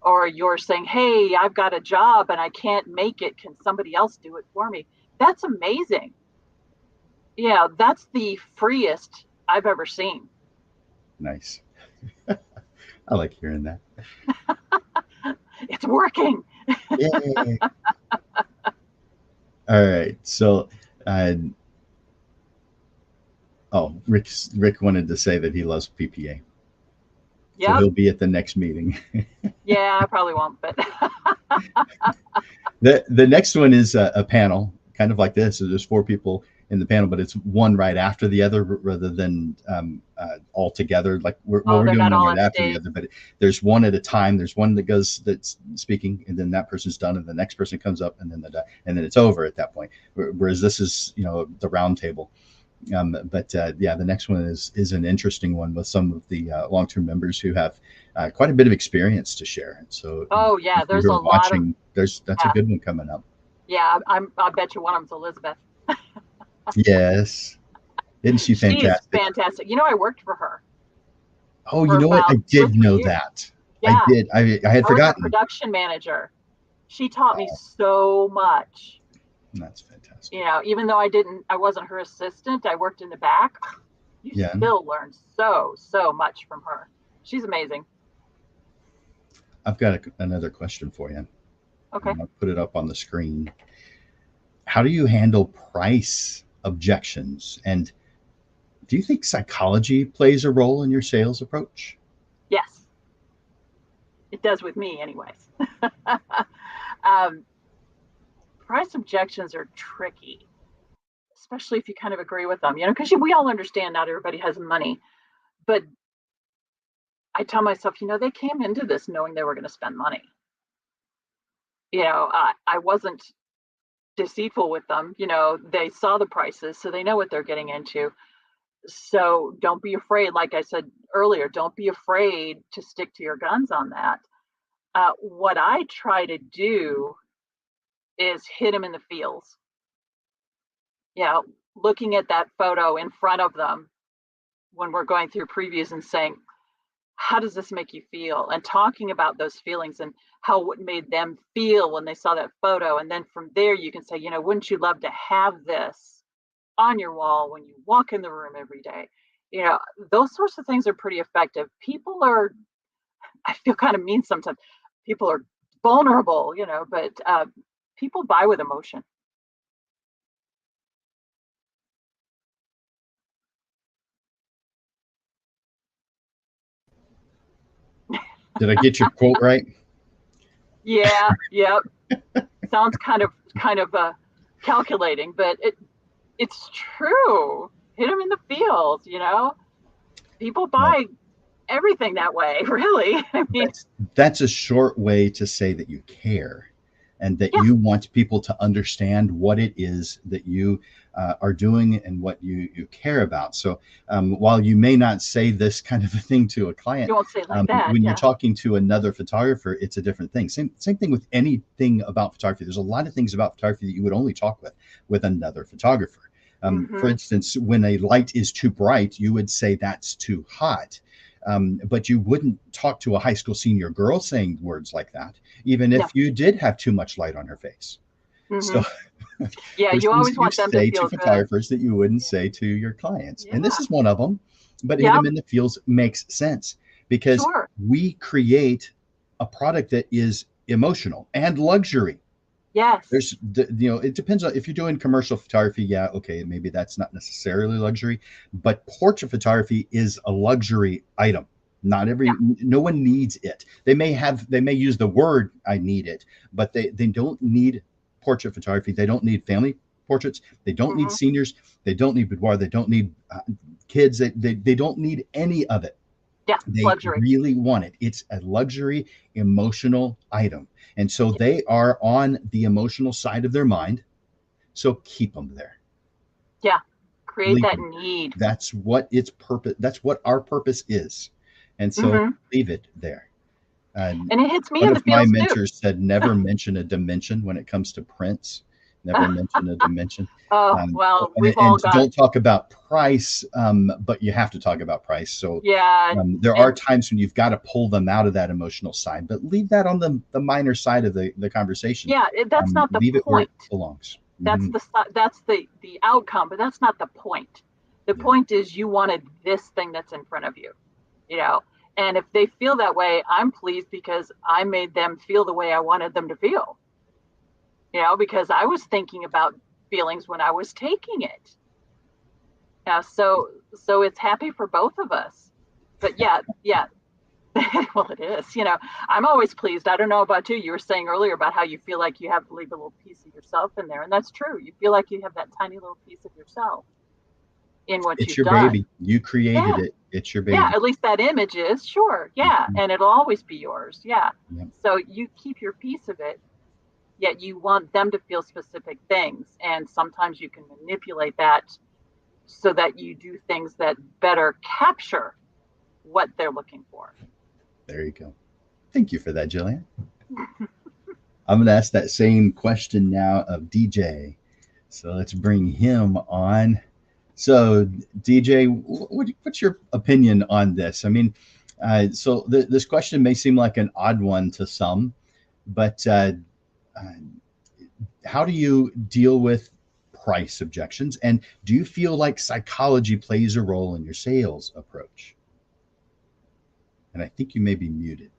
Or you're saying, hey, I've got a job and I can't make it. Can somebody else do it for me? That's amazing. Yeah, that's the freest I've ever seen. Nice. I like hearing that. It's working. Yay. All right. So, Rick wanted to say that he loves PPA. Yeah. So he'll be at the next meeting. Yeah, I probably won't, but the next one is a panel, kind of like this. So there's 4 people in the panel, but it's one right after the other rather than all together. Like we're doing one right after the other, but there's one at a time. There's one that's speaking, and then that person's done, and the next person comes up, and then it's over at that point. Whereas this is the round table. But the next one is an interesting one with some of the long-term members who have quite a bit of experience to share. So there's a lot of that's a good one coming up. Yeah, I bet you one of them's Elizabeth. Yes, isn't she fantastic? She's fantastic. I worked for her. Oh, you know what? I did know that. Yeah. I did. I had forgotten. Was a production manager. She taught me so much. That's fantastic. Even though I wasn't her assistant, I worked in the back. You still learn so much from her. She's amazing. I've got another question for you. Okay. I'll put it up on the screen. How do you handle price objections. And do you think psychology plays a role in your sales approach? Yes, it does with me anyways. um, Price objections are tricky, especially if you kind of agree with them, because we all understand not everybody has money. But I tell myself, they came into this knowing they were going to spend money. I wasn't deceitful with them. They saw the prices, so they know what they're getting into. So don't be afraid. Like I said earlier, don't be afraid to stick to your guns on that. What I try to do is hit them in the feels. Looking at that photo in front of them when we're going through previews and saying, how does this make you feel? And talking about those feelings and how it made them feel when they saw that photo. And then from there, you can say, wouldn't you love to have this on your wall when you walk in the room every day? Those sorts of things are pretty effective. People are, I feel kind of mean sometimes, people are vulnerable, but people buy with emotion. Did I get your quote right? Yeah, yep. Sounds kind of calculating, but it's true. Hit them in the feels, People buy everything that way, really. I mean, that's a short way to say that you care and that you want people to understand what it is that you are doing and what you care about. So while you may not say this kind of a thing to a client, you won't say it like that. When you're talking to another photographer, it's a different thing. Same thing with anything about photography. There's a lot of things about photography that you would only talk with another photographer. For instance, when a light is too bright, you would say that's too hot. But you wouldn't talk to a high school senior girl saying words like that, even if you did have too much light on her face. So you always want them to say feel to photographers that you wouldn't say to your clients. And this is one of them, but hit them in the feels makes sense because we create a product that is emotional and luxury. Yes. There's, it depends on if you're doing commercial photography. Yeah. Okay. Maybe that's not necessarily luxury, but portrait photography is a luxury item. No one needs it. They may use the word, I need it, but they don't need portrait photography. They don't need family portraits. They don't need seniors. They don't need boudoir. They don't need kids. They don't need any of it. Yeah. They luxury. really want it. It's a luxury emotional item. And so they are on the emotional side of their mind. So keep them there. Yeah. Create that need. That's what its purpose. That's what our purpose is. And so leave it there. And it hits me in the feels too. One of my mentors said, never mention a dimension when it comes to prints. Never mention a dimension. We've all got. Don't talk about price, but you have to talk about price. So there are times when you've got to pull them out of that emotional side, but leave that on the minor side of the conversation. Yeah, that's not the leave point. It where it belongs. That's the outcome, but that's not the point. The point is you wanted this thing that's in front of you, and if they feel that way, I'm pleased because I made them feel the way I wanted them to feel. Because I was thinking about feelings when I was taking it. So it's happy for both of us. But yeah. Well, it is. I'm always pleased. I don't know about you. You were saying earlier about how you feel like you have to leave a little piece of yourself in there, and that's true. You feel like you have that tiny little piece of yourself in what you've done. It's your baby. You created it. It's your baby. Yeah, at least that image is. Sure. Yeah, and it'll always be yours. Yeah. So you keep your piece of it. Yet you want them to feel specific things. And sometimes you can manipulate that so that you do things that better capture what they're looking for. There you go. Thank you for that, Jil Anne. I'm going to ask that same question now of DJ. So let's bring him on. So DJ, what's your opinion on this? I mean, so this question may seem like an odd one to some, but how do you deal with price objections? And do you feel like psychology plays a role in your sales approach? And I think you may be muted.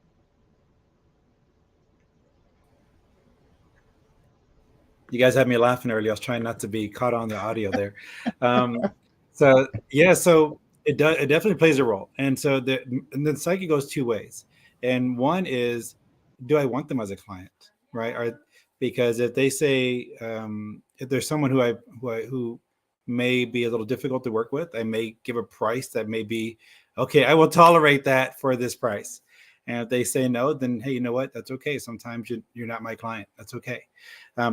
You guys had me laughing earlier. I was trying not to be caught on the audio there. So it definitely plays a role. And so the psyche goes two ways. And one is, do I want them as a client, right? Because if they say, if there's someone who may be a little difficult to work with, I may give a price that may be, okay, I will tolerate that for this price. And if they say no, then, hey, you know what? That's okay. Sometimes you're not my client. That's okay.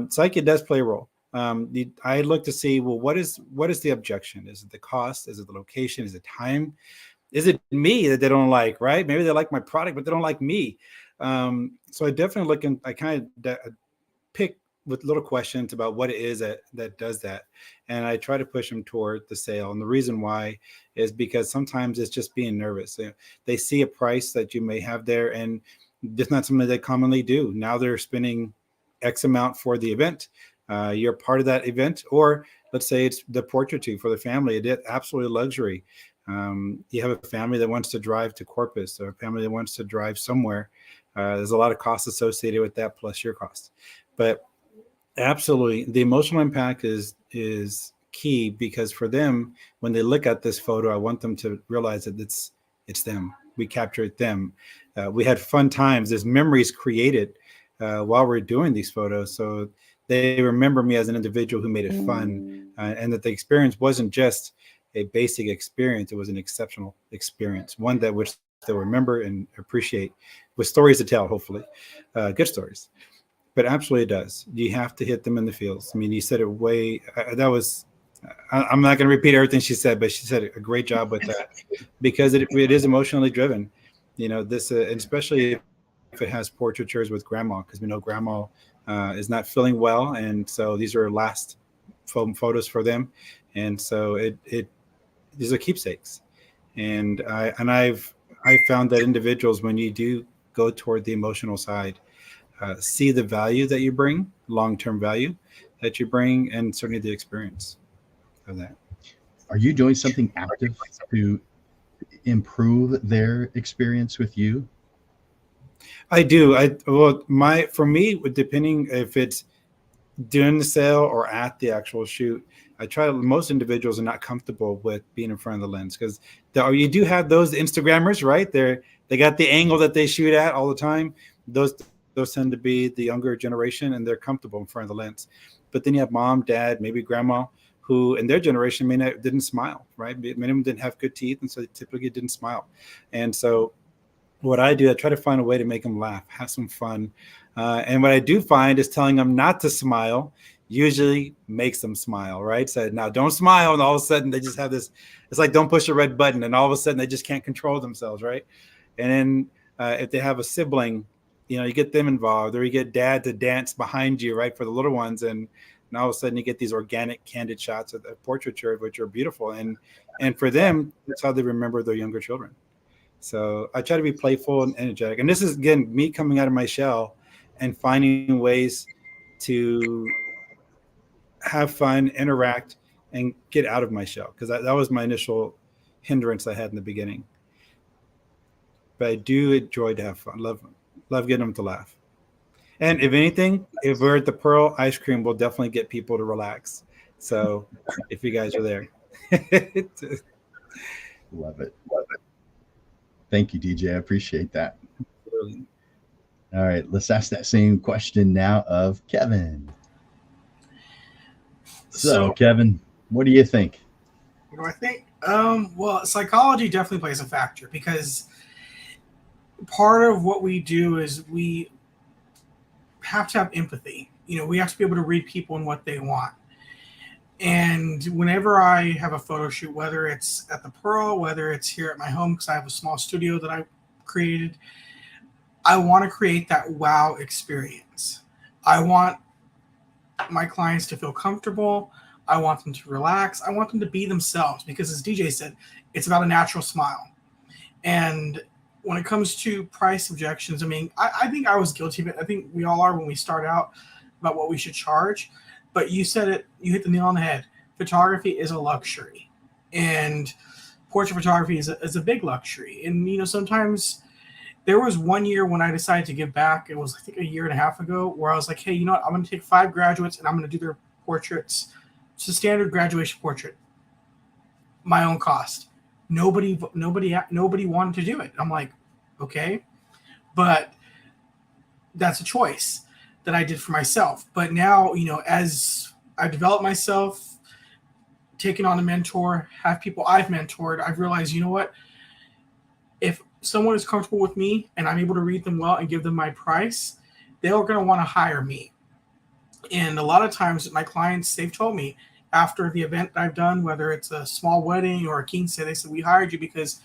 Psyche does play a role. I look to see, well, what is the objection? Is it the cost? Is it the location? Is it time? Is it me that they don't like, right? Maybe they like my product, but they don't like me. So I definitely look I kind of pick with little questions about what it is that does that. And I try to push them toward the sale. And the reason why is because sometimes it's just being nervous. They see a price that you may have there, and it's not something they commonly do. Now they're spending X amount for the event. You're part of that event, or let's say it's the portrait for the family. It's absolutely luxury. You have a family that wants to drive to Corpus, or a family that wants to drive somewhere. There's a lot of costs associated with that, plus your cost. But absolutely, the emotional impact is key, because for them, when they look at this photo, I want them to realize that it's them. We captured them. We had fun times. There's memories created while we're doing these photos, so they remember me as an individual who made it fun, and that the experience wasn't just a basic experience. It was an exceptional experience, one that which they'll remember and appreciate, with stories to tell, hopefully, good stories. But absolutely it does. You have to hit them in the feels. I mean, you said it way, I'm not going to repeat everything she said, but she said a great job with that, because it is emotionally driven. You know, this, especially if it has portraitures with grandma, because we know grandma is not feeling well. And so these are last photos for them. And so these are keepsakes. And I've found that individuals, when you do go toward the emotional side, see the value that you bring, long-term value that you bring, and certainly the experience of that. Are you doing something active to improve their experience with you? I do. For me, depending if it's during the sale or at the actual shoot, most individuals are not comfortable with being in front of the lens, because you do have those Instagrammers, right? They got the angle that they shoot at all the time. Those tend to be the younger generation, and they're comfortable in front of the lens. But then you have mom, dad, maybe grandma, who in their generation didn't smile, right? Many of them didn't have good teeth, and so they typically didn't smile. And so what I do, I try to find a way to make them laugh, have some fun. And what I do find is telling them not to smile usually makes them smile, right? So now don't smile, and all of a sudden they just have this, it's like don't push a red button, and all of a sudden they just can't control themselves, right? And then if they have a sibling, you get them involved, or you get dad to dance behind you, right, for the little ones, and all of a sudden you get these organic, candid shots of portraiture, which are beautiful. And for them, that's how they remember their younger children. So I try to be playful and energetic. And this is, again, me coming out of my shell and finding ways to have fun, interact, and get out of my shell, because that was my initial hindrance I had in the beginning. But I do enjoy to have fun. Love getting them to laugh. And if anything, if we're at the Pearl, ice cream will definitely get people to relax. So if you guys are there. Love it. Thank you, DJ. I appreciate that. Absolutely. All right, let's ask that same question now of Kevin. So Kevin, what do you think? What do I think? Well, psychology definitely plays a factor, because part of what we do is we have to have empathy. We have to be able to read people and what they want. And whenever I have a photo shoot, whether it's at the Pearl, whether it's here at my home, because I have a small studio that I created, I want to create that wow experience. I want my clients to feel comfortable. I want them to relax. I want them to be themselves, because as DJ said, it's about a natural smile. And when it comes to price objections, I mean, I think I was guilty of it. I think we all are when we start out, about what we should charge. But you said it, you hit the nail on the head. Photography is a luxury, and portrait photography is a big luxury. And, sometimes There was one year when I decided to give back. It was, I think, a year and a half ago, where I was like, hey, you know what? I'm going to take 5 graduates and I'm going to do their portraits. It's a standard graduation portrait, my own cost. Nobody wanted to do it. I'm like, okay, but that's a choice that I did for myself. But now, as I developed myself, taken on a mentor, have people I've mentored, I've realized, you know what? If someone is comfortable with me and I'm able to read them well and give them my price, they're going to want to hire me. And a lot of times my clients, they've told me after the event that I've done, whether it's a small wedding or a quince, they said, we hired you because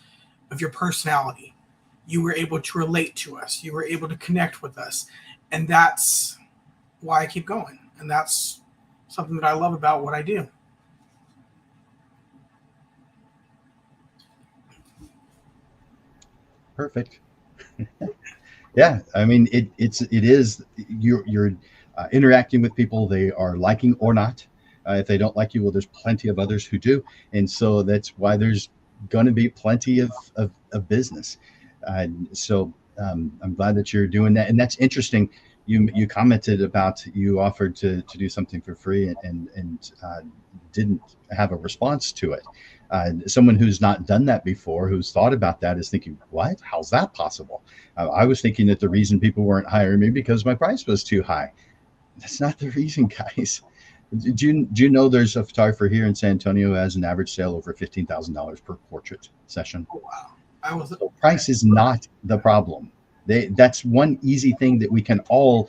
of your personality. You were able to relate to us. You were able to connect with us. And that's why I keep going. And that's something that I love about what I do. Perfect. Yeah, I mean, it is you're interacting with people. They are liking or not. If they don't like you, well, there's plenty of others who do, and so that's why there's going to be plenty of business. So I'm glad that you're doing that, and that's interesting. You commented about you offered to do something for free and didn't have a response to it. Someone who's not done that before, who's thought about that, is thinking, what? How's that possible? I was thinking that the reason people weren't hiring me because my price was too high. That's not the reason, guys. Do you know there's a photographer here in San Antonio who has an average sale over $15,000 per portrait session? Oh, wow. So price is not the problem. That's one easy thing that we can all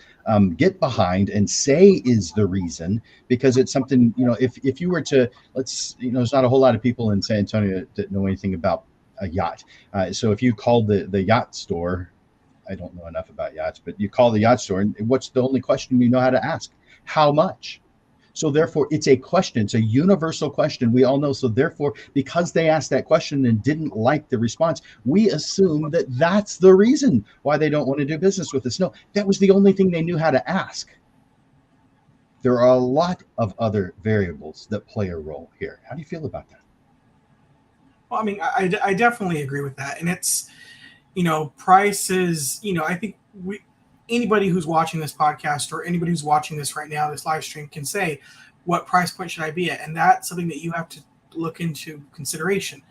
get behind and say is the reason, because it's something, if you were to, there's not a whole lot of people in San Antonio that know anything about a yacht. So if you called the yacht store, I don't know enough about yachts, but you call the yacht store, and what's the only question you know how to ask? How much? So therefore, it's a question. It's a universal question. We all know. So therefore, because they asked that question and didn't like the response, we assume that that's the reason why they don't want to do business with us. No, that was the only thing they knew how to ask. There are a lot of other variables that play a role here. How do you feel about that? Well, I mean, I definitely agree with that. And it's, price is, I think anybody who's watching this podcast or anybody who's watching this right now, this live stream, can say, what price point should I be at? And that's something that you have to look into consideration.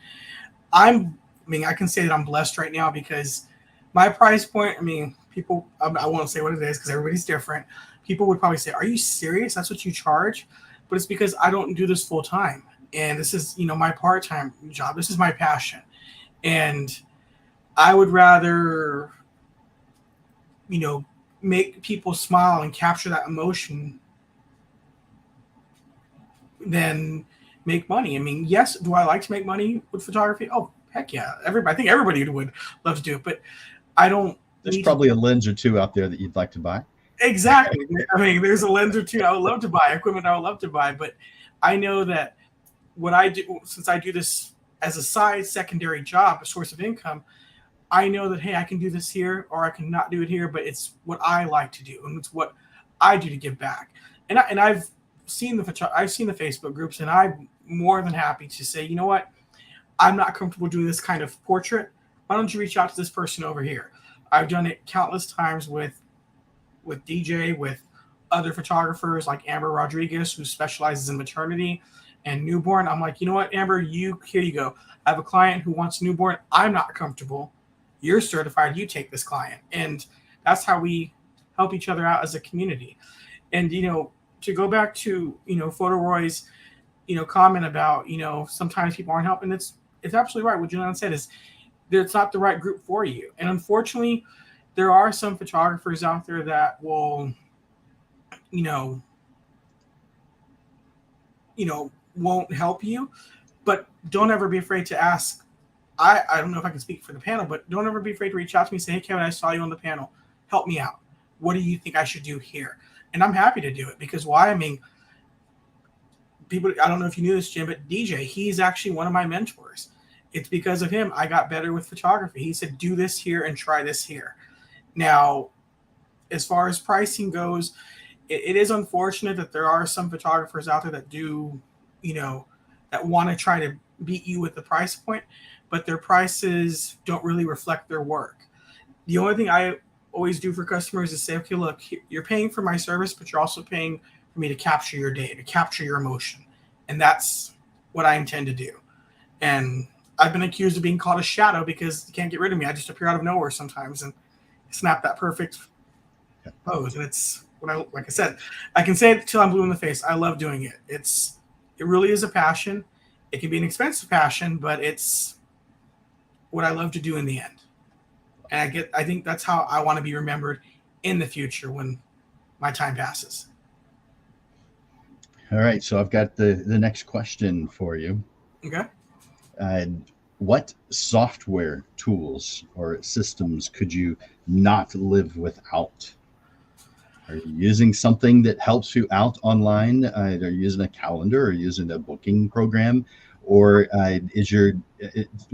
I can say that I'm blessed right now because my price point, people, I won't say what it is because everybody's different. People would probably say, are you serious? That's what you charge? But it's because I don't do this full time. And this is, my part-time job. This is my passion. And I would rather, make people smile and capture that emotion than make money. Yes, do I like to make money with photography? Oh, heck yeah. I think everybody would love to do it, but I don't. There's probably a lens or two out there that you'd like to buy. Exactly. There's a lens or two I would love to buy, equipment I would love to buy, but I know that what I do, since I do this as a side secondary job, a source of income, I know that, hey, I can do this here or I can not do it here, but it's what I like to do and it's what I do to give back. And I've seen the Facebook groups, and I'm more than happy to say, you know what, I'm not comfortable doing this kind of portrait. Why don't you reach out to this person over here? I've done it countless times with DJ, with other photographers like Amber Rodriguez, who specializes in maternity and newborn. I'm like, you know what, Amber, here you go. I have a client who wants newborn. I'm not comfortable. You're certified. You take this client. And that's how we help each other out as a community. And, to go back to, Photo Roy's, comment about, sometimes people aren't helping. It's absolutely right. What Jil Anne said is it's not the right group for you. And unfortunately, there are some photographers out there that will, won't help you, but don't ever be afraid to ask. I don't know if I can speak for the panel, but don't ever be afraid to reach out to me and say, hey, Kevin, I saw you on the panel. Help me out. What do you think I should do here? And I'm happy to do it because why? People, I don't know if you knew this, Jim, but DJ, he's actually one of my mentors. It's because of him I got better with photography. He said, do this here and try this here. Now, as far as pricing goes, it is unfortunate that there are some photographers out there that do, that want to try to beat you with the price point, but their prices don't really reflect their work. the only thing I always do for customers is say, okay, look, you're paying for my service, but you're also paying for me to capture your day, to capture your emotion. And that's what I intend to do. And I've been accused of being called a shadow because you can't get rid of me. I just appear out of nowhere sometimes and snap that perfect pose. And it's like I said, I can say it till I'm blue in the face. I love doing it. It really is a passion. It can be an expensive passion, but it's what I love to do in the end. And I think that's how I want to be remembered in the future when my time passes. All right. So I've got the next question for you. Okay. What software tools or systems could you not live without? Are you using something that helps you out online? Are you using a calendar or using a booking program? Or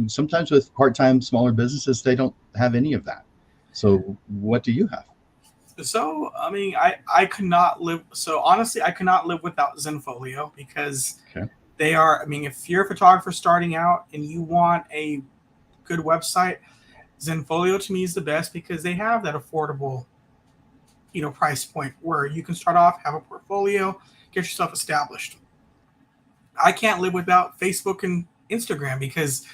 sometimes with part-time smaller businesses, they don't have any of that. So what do you have? So, I mean, I could not live. So honestly, I could not live without Zenfolio because they are, I mean, if you're a photographer starting out and you want a good website, Zenfolio to me is the best because they have that affordable, price point where you can start off, have a portfolio, get yourself established. I can't live without Facebook and Instagram because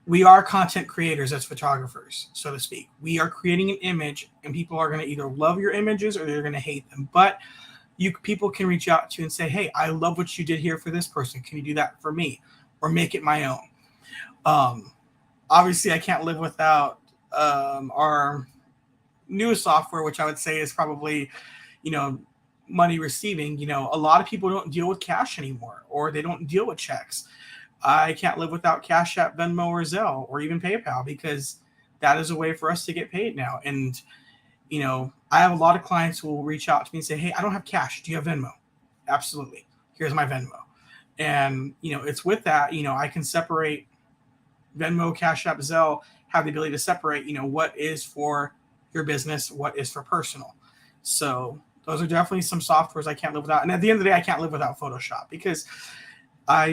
we are content creators as photographers, so to speak. We are creating an image and people are going to either love your images or they're going to hate them. But people can reach out to you and say, hey, I love what you did here for this person. Can you do that for me? Or make it my own. Obviously, I can't live without our newest software, which I would say is probably, money receiving. A lot of people don't deal with cash anymore, or they don't deal with checks. I can't live without Cash App, Venmo, or Zelle, or even PayPal, because that is a way for us to get paid now. And, I have a lot of clients who will reach out to me and say, hey, I don't have cash. Do you have Venmo? Absolutely. Here's my Venmo. And, it's with that, I can separate Venmo, Cash App, Zelle, have the ability to separate, what is for your business, what is for personal. So those are definitely some softwares I can't live without. And at the end of the day, I can't live without Photoshop because I'll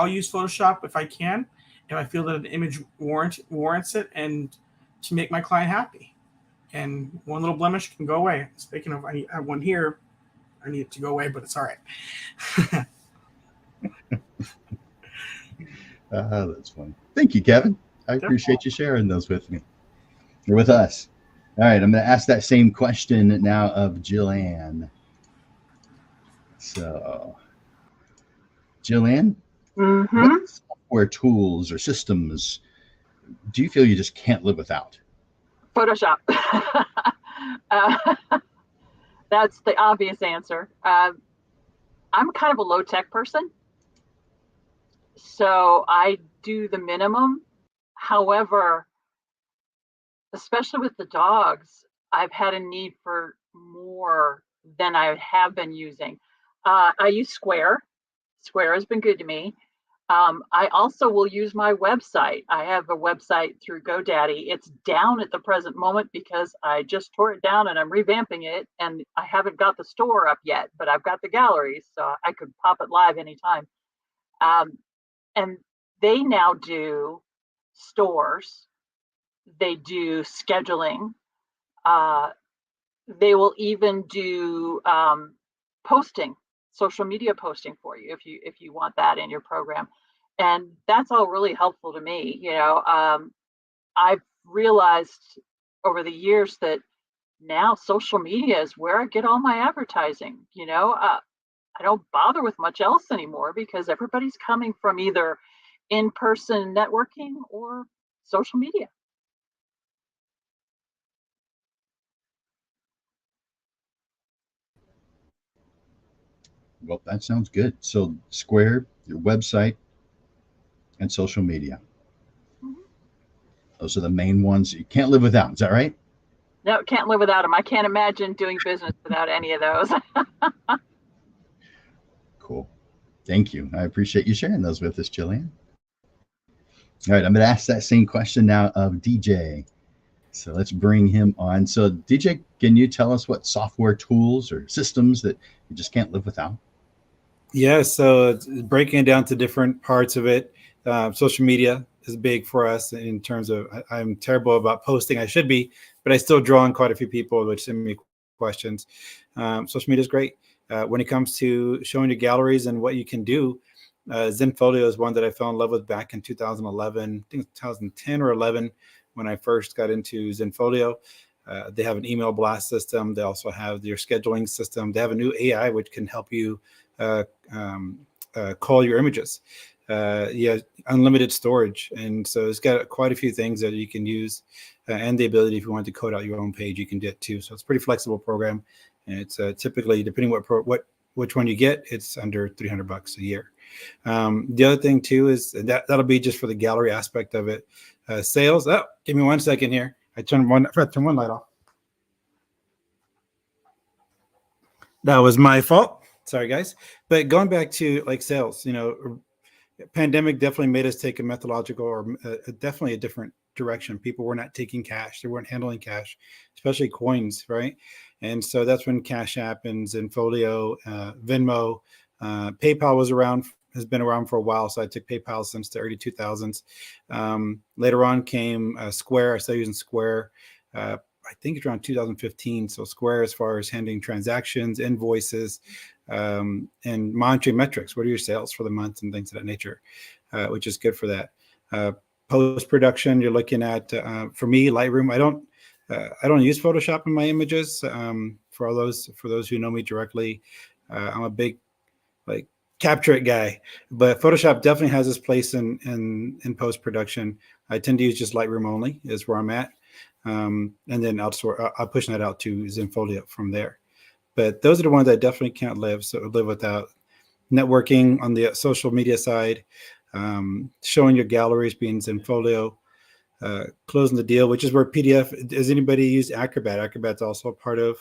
use Photoshop if I can, if I feel that an image warrants it, and to make my client happy. And one little blemish can go away. Speaking of, I have one here. I need it to go away, but it's all right. That's fun. Thank you, Kevin. I appreciate you sharing those with me. You're with us. All right, I'm going to ask that same question now of Jil Anne. So, Jil Anne, what software tools or systems do you feel you just can't live without? Photoshop. That's the obvious answer. I'm kind of a low-tech person, so I do the minimum. However, especially with the dogs, I've had a need for more than I have been using. I use Square. Square has been good to me. I also will use my website. I have a website through GoDaddy. It's down at the present moment because I just tore it down and I'm revamping it, and I haven't got the store up yet, but I've got the galleries, so I could pop it live anytime. And they now do stores. They do scheduling. They will even do posting, social media posting for you if you want that in your program. And that's all really helpful to me. I've realized over the years that now social media is where I get all my advertising. I don't bother with much else anymore because everybody's coming from either in-person networking or social media. Well, that sounds good. So Square, your website, and social media. Those are the main ones you can't live without. Is that right? No, can't live without them. I can't imagine doing business without any of those. Cool. Thank you. I appreciate you sharing those with us, Jil Anne. All right, I'm going to ask that same question now of DJ. So let's bring him on. So DJ, can you tell us what software tools or systems that you just can't live without? Yeah, so breaking it down to different parts of it, social media is big for us in terms of I'm terrible about posting. I should be, but I still draw on quite a few people which send me questions. Social media is great. When it comes to showing your galleries and what you can do, Zenfolio is one that I fell in love with back in 2011, I think 2010 or 11 when I first got into Zenfolio. They have an email blast system. They also have their scheduling system. They have a new AI which can help you call your images. Unlimited storage. And so it's got quite a few things that you can use, and the ability, if you want to code out your own page, you can do it too. So it's a pretty flexible program. And it's typically, depending which one you get, it's under $300 a year. The other thing too is that'll be just for the gallery aspect of it. Sales. Oh, give me 1 second here. I forgot to turn one light off. That was my fault. Sorry, guys. But going back to like sales, pandemic definitely made us take a methodological or definitely a different direction. People were not taking cash. They weren't handling cash, especially coins, right? And so that's when Cash App and Zenfolio, Venmo, PayPal has been around for a while. So I took PayPal since the early 2000s. Later on came Square. I started using Square. I think it's around 2015. So Square, as far as handling transactions, invoices, and monitoring metrics. What are your sales for the month and things of that nature, which is good for that. Post-production, you're looking at, for me, Lightroom. I don't use Photoshop in my images. For those who know me directly, I'm a big capture it guy, but Photoshop definitely has its place in post-production. I tend to use just Lightroom only is where I'm at. And then I'll push that out to Zenfolio from there. But those are the ones I definitely can't live without. Networking on the social media side, showing your galleries being Zenfolio, closing the deal, which is where PDF. Does anybody use Acrobat? Acrobat's also a part of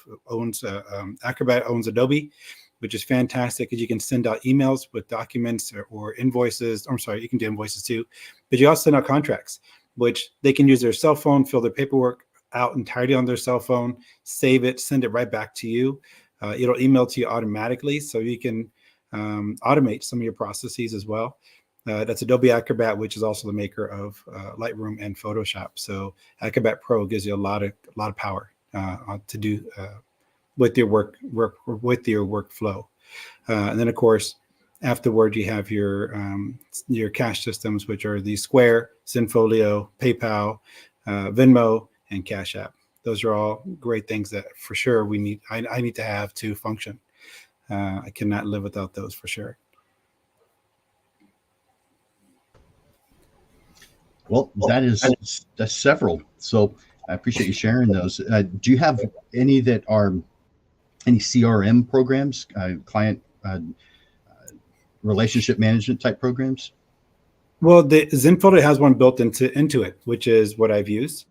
Acrobat owns Adobe, which is fantastic because you can send out emails with documents or invoices. I'm sorry, you can do invoices too, but you also send out contracts, which they can use their cell phone, fill their paperwork out entirely on their cell phone, save it, send it right back to you. It'll email to you automatically, so you can automate some of your processes as well. That's Adobe Acrobat, which is also the maker of Lightroom and Photoshop. So Acrobat Pro gives you a lot of power to do with your with your workflow. And then of course, afterward you have your cash systems, which are the Square, Zenfolio, PayPal, Venmo, and Cash App. Those are all great things that for sure I need to have to function. I cannot live without those for sure. Well, that's several. So I appreciate you sharing those. Do you have any that are any CRM programs, client relationship management type programs? Well, the Zenfolio has one built into it, which is what I've used.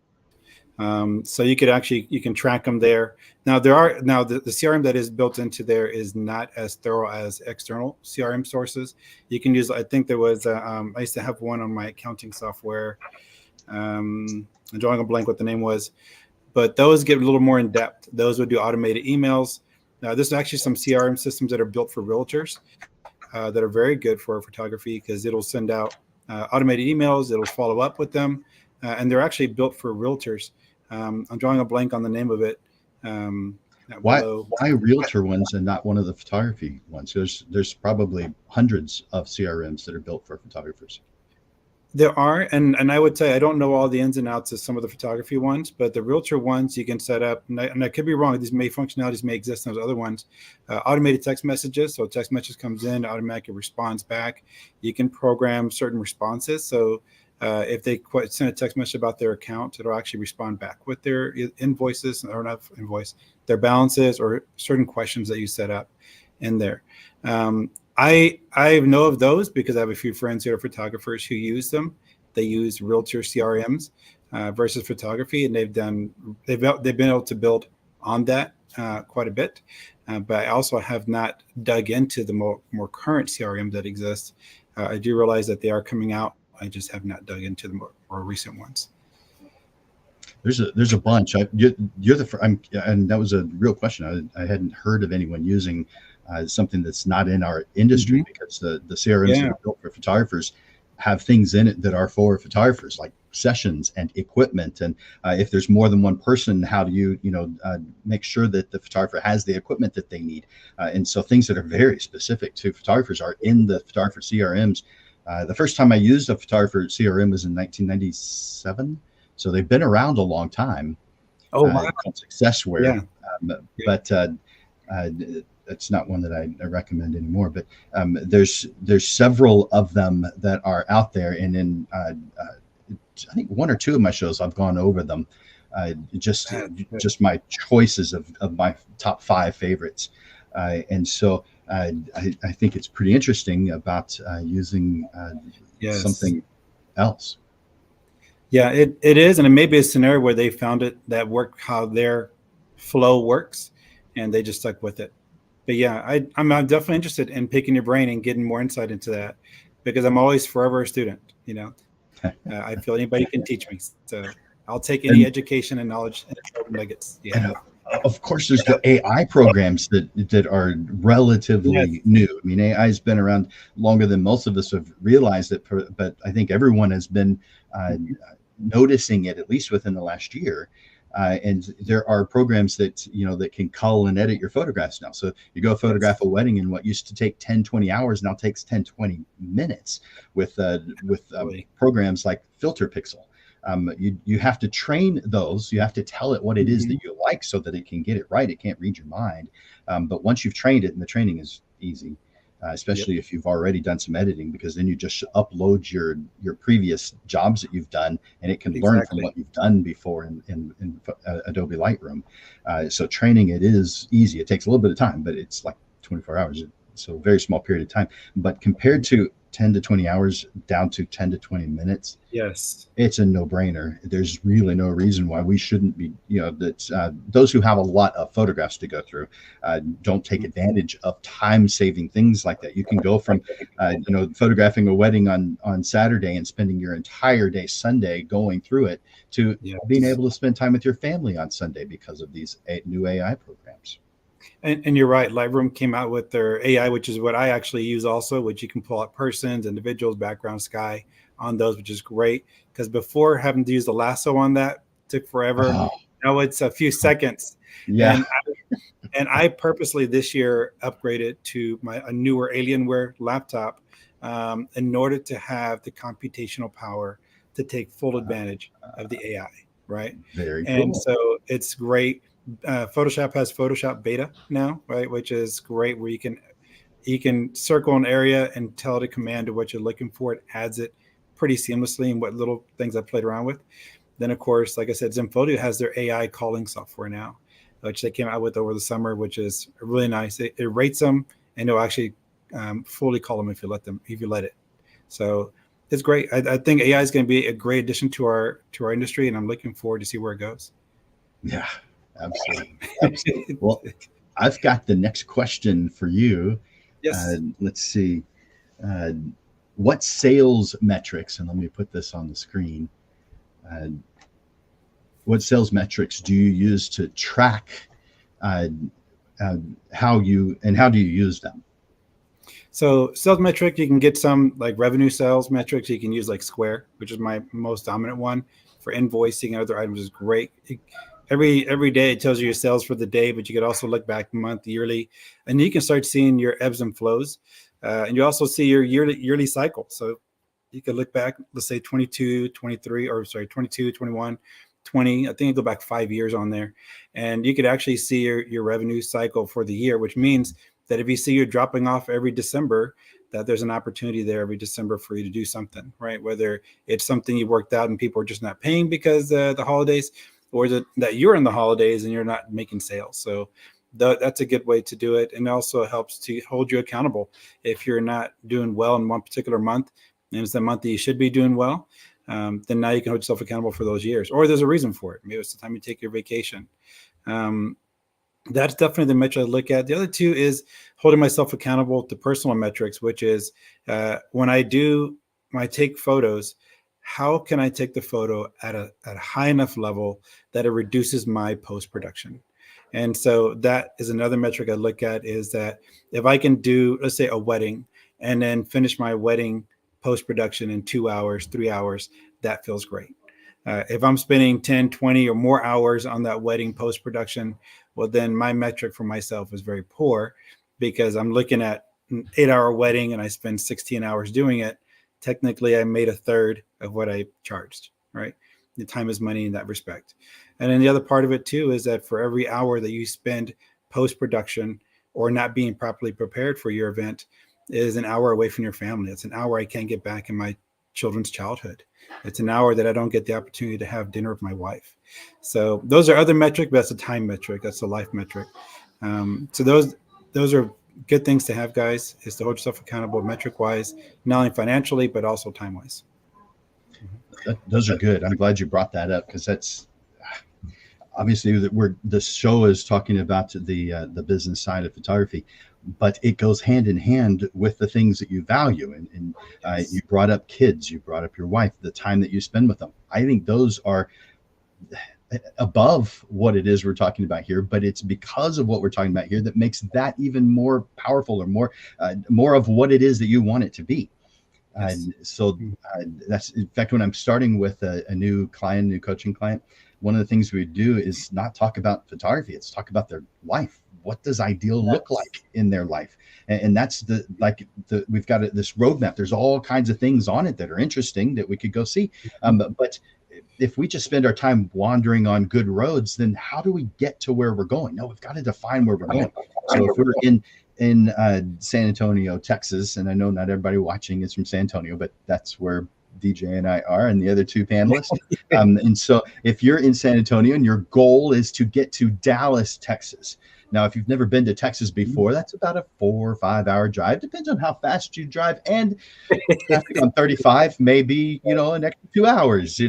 So you can track them there. Now the CRM that is built into there is not as thorough as external CRM sources. You can use, I think there was, I used to have one on my accounting software. I'm drawing a blank what the name was, but those get a little more in depth. Those would do automated emails. Now there's actually some CRM systems that are built for realtors that are very good for photography because it'll send out automated emails. It'll follow up with them. And they're actually built for realtors. I'm drawing a blank on the name of it. Why realtor ones and not one of the photography ones? There's probably hundreds of CRMs that are built for photographers. There are, and I would say I don't know all the ins and outs of some of the photography ones, but the realtor ones you can set up, and I could be wrong. These functionalities may exist in those other ones. Automated text messages, so text message comes in, automatically responds back. You can program certain responses, so if they send a text message about their account, it'll actually respond back with their invoices, or not invoice, their balances, or certain questions that you set up in there. I know of those because I have a few friends who are photographers who use them. They use realtor CRMs versus photography, and they've been able to build on that quite a bit. But I also have not dug into the more current CRM that exists. I do realize that they are coming out. I just have not dug into the more recent ones. There's a bunch. You're and that was a real question. I hadn't heard of anyone using something that's not in our industry because the CRMs that are built for photographers have things in it that are for photographers, like sessions and equipment. And if there's more than one person, how do you make sure that the photographer has the equipment that they need? And so things that are very specific to photographers are in the photographer CRMs. The first time I used a photographer CRM was in 1997. So they've been around a long time. Oh, wow. Successware. Yeah. But it's not one that I recommend anymore. But there's several of them that are out there. And in I think one or two of my shows, I've gone over them. Just my choices of my top 5 favorites. And so I think it's pretty interesting about using something else. Yeah, it is. And it may be a scenario where they found it that worked how their flow works and they just stuck with it. But yeah, I'm definitely interested in picking your brain and getting more insight into that, because I'm always forever a student, I feel anybody can teach me. So I'll take any education and knowledge and nuggets. Yeah. Of course, there's the AI programs that are relatively new. I mean, AI has been around longer than most of us have realized it, but I think everyone has been noticing it, at least within the last year. And there are programs that that can cull and edit your photographs now. So you go photograph a wedding, and what used to take 10-20 hours now takes 10-20 minutes with programs like Filter Pixel. You have to train those. You have to tell it what it is that you like so that it can get it right. It can't read your mind. But once you've trained it, and the training is easy, especially if you've already done some editing, because then you just upload your previous jobs that you've done, and it can learn from what you've done before in Adobe Lightroom. So training it is easy. It takes a little bit of time, but it's like 24 hours. So a very small period of time. But compared to 10 to 20 hours down to 10 to 20 minutes, it's a no-brainer. There's really no reason why we shouldn't be, those who have a lot of photographs to go through don't take advantage of time-saving things like that. You can go from photographing a wedding on Saturday and spending your entire day Sunday going through it to being able to spend time with your family on Sunday because of these new AI programs. And you're right. Lightroom came out with their AI, which is what I actually use also, which you can pull out persons, individuals, background, sky on those, which is great. Because before, having to use the lasso on that took forever. Now it's a few seconds. Yeah. And I purposely this year upgraded to a newer Alienware laptop in order to have the computational power to take full advantage of the AI. Right. Very cool. And so it's great. Photoshop has Photoshop Beta now, right, which is great, where you can circle an area and tell the command to what you're looking for. It adds it pretty seamlessly in what little things I played around with. Then, of course, like I said, Zenfodio has their AI calling software now, which they came out with over the summer, which is really nice. It rates them, and it'll actually fully call them if you let it. So it's great. I think AI is going to be a great addition to our industry, and I'm looking forward to see where it goes. Yeah. Absolutely. Well, I've got the next question for you. Yes. Let's see. What sales metrics, and let me put this on the screen. What sales metrics do you use to track how do you use them? So sales metric, you can get some like revenue sales metrics. You can use like Square, which is my most dominant one for invoicing and other items. Is great. Every day it tells you your sales for the day, but you could also look back month, yearly, and you can start seeing your ebbs and flows. And you also see your yearly cycle. So you could look back, let's say 22, 21, 20. I think you go back 5 years on there, and you could actually see your revenue cycle for the year, which means that if you see you're dropping off every December, that there's an opportunity there every December for you to do something, right? Whether it's something you worked out and people are just not paying because the holidays, or that you're in the holidays and you're not making sales. So that's a good way to do it. And also helps to hold you accountable. If you're not doing well in one particular month, and it's the month that you should be doing well, then now you can hold yourself accountable for those years. Or there's a reason for it. Maybe it's the time you take your vacation. That's definitely the metric I look at. The other two is holding myself accountable to personal metrics, which is when I take photos, how can I take the photo at a high enough level that it reduces my post-production? And so that is another metric I look at, is that if I can do, let's say, a wedding and then finish my wedding post-production in 2 hours, 3 hours, that feels great. If I'm spending 10, 20 or more hours on that wedding post-production, well, then my metric for myself is very poor, because I'm looking at an 8-hour wedding and I spend 16 hours doing it. Technically, I made a third of what I charged, right? The time is money in that respect. And then the other part of it too is that for every hour that you spend post-production or not being properly prepared for your event is an hour away from your family. It's an hour I can't get back in my children's childhood. It's an hour that I don't get the opportunity to have dinner with my wife. So those are other metrics, but that's a time metric. That's a life metric. So those are good things to have, guys, is to hold yourself accountable metric wise, not only financially, but also time wise. Those are good. I'm glad you brought that up, because that's obviously that the show is talking about the business side of photography, but it goes hand in hand with the things that you value. And you brought up kids, you brought up your wife, the time that you spend with them. I think those are above what it is we're talking about here, but it's because of what we're talking about here that makes that even more powerful, or more of what it is that you want it to be. Yes. So that's, in fact, when I'm starting with a new coaching client, one of the things we do is not talk about photography. It's talk about their life. What does ideal look like in their life? And that's we've got this roadmap. There's all kinds of things on it that are interesting that we could go see. But if we just spend our time wandering on good roads, then how do we get to where we're going? No, we've got to define where we're going. So if we're in San Antonio, Texas, and I know not everybody watching is from San Antonio, but that's where DJ and I are, and the other two panelists. And so if you're in San Antonio and your goal is to get to Dallas, Texas. Now, if you've never been to Texas before, that's about a 4 or 5 hour drive. Depends on how fast you drive. And traffic on 35, maybe, an extra 2 hours. You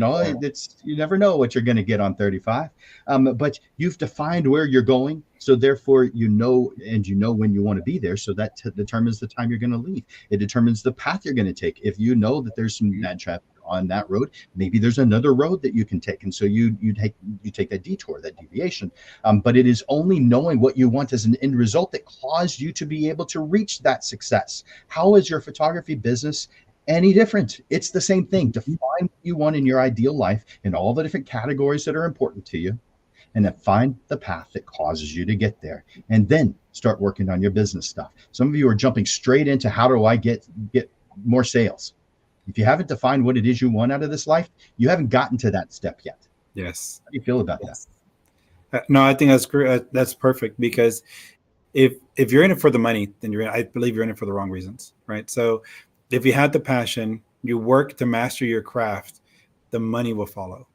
never know what you're going to get on 35. But you've defined where you're going. So therefore, you know when you want to be there. So that determines the time you're going to leave. It determines the path you're going to take. If you know that there's some bad traffic on that road, maybe there's another road that you can take, and so you take that detour, that deviation. But it is only knowing what you want as an end result that caused you to be able to reach that success. How is your photography business any different? It's the same thing. Define what you want in your ideal life in all the different categories that are important to you, and then find the path that causes you to get there, and then start working on your business stuff. Some of you are jumping straight into how do I get more sales. If you haven't defined what it is you want out of this life, you haven't gotten to that step yet. Yes. How do you feel about that? No, I think that's great. That's perfect, because if you're in it for the money, then I believe you're in it for the wrong reasons, right? So if you have the passion, you work to master your craft, the money will follow.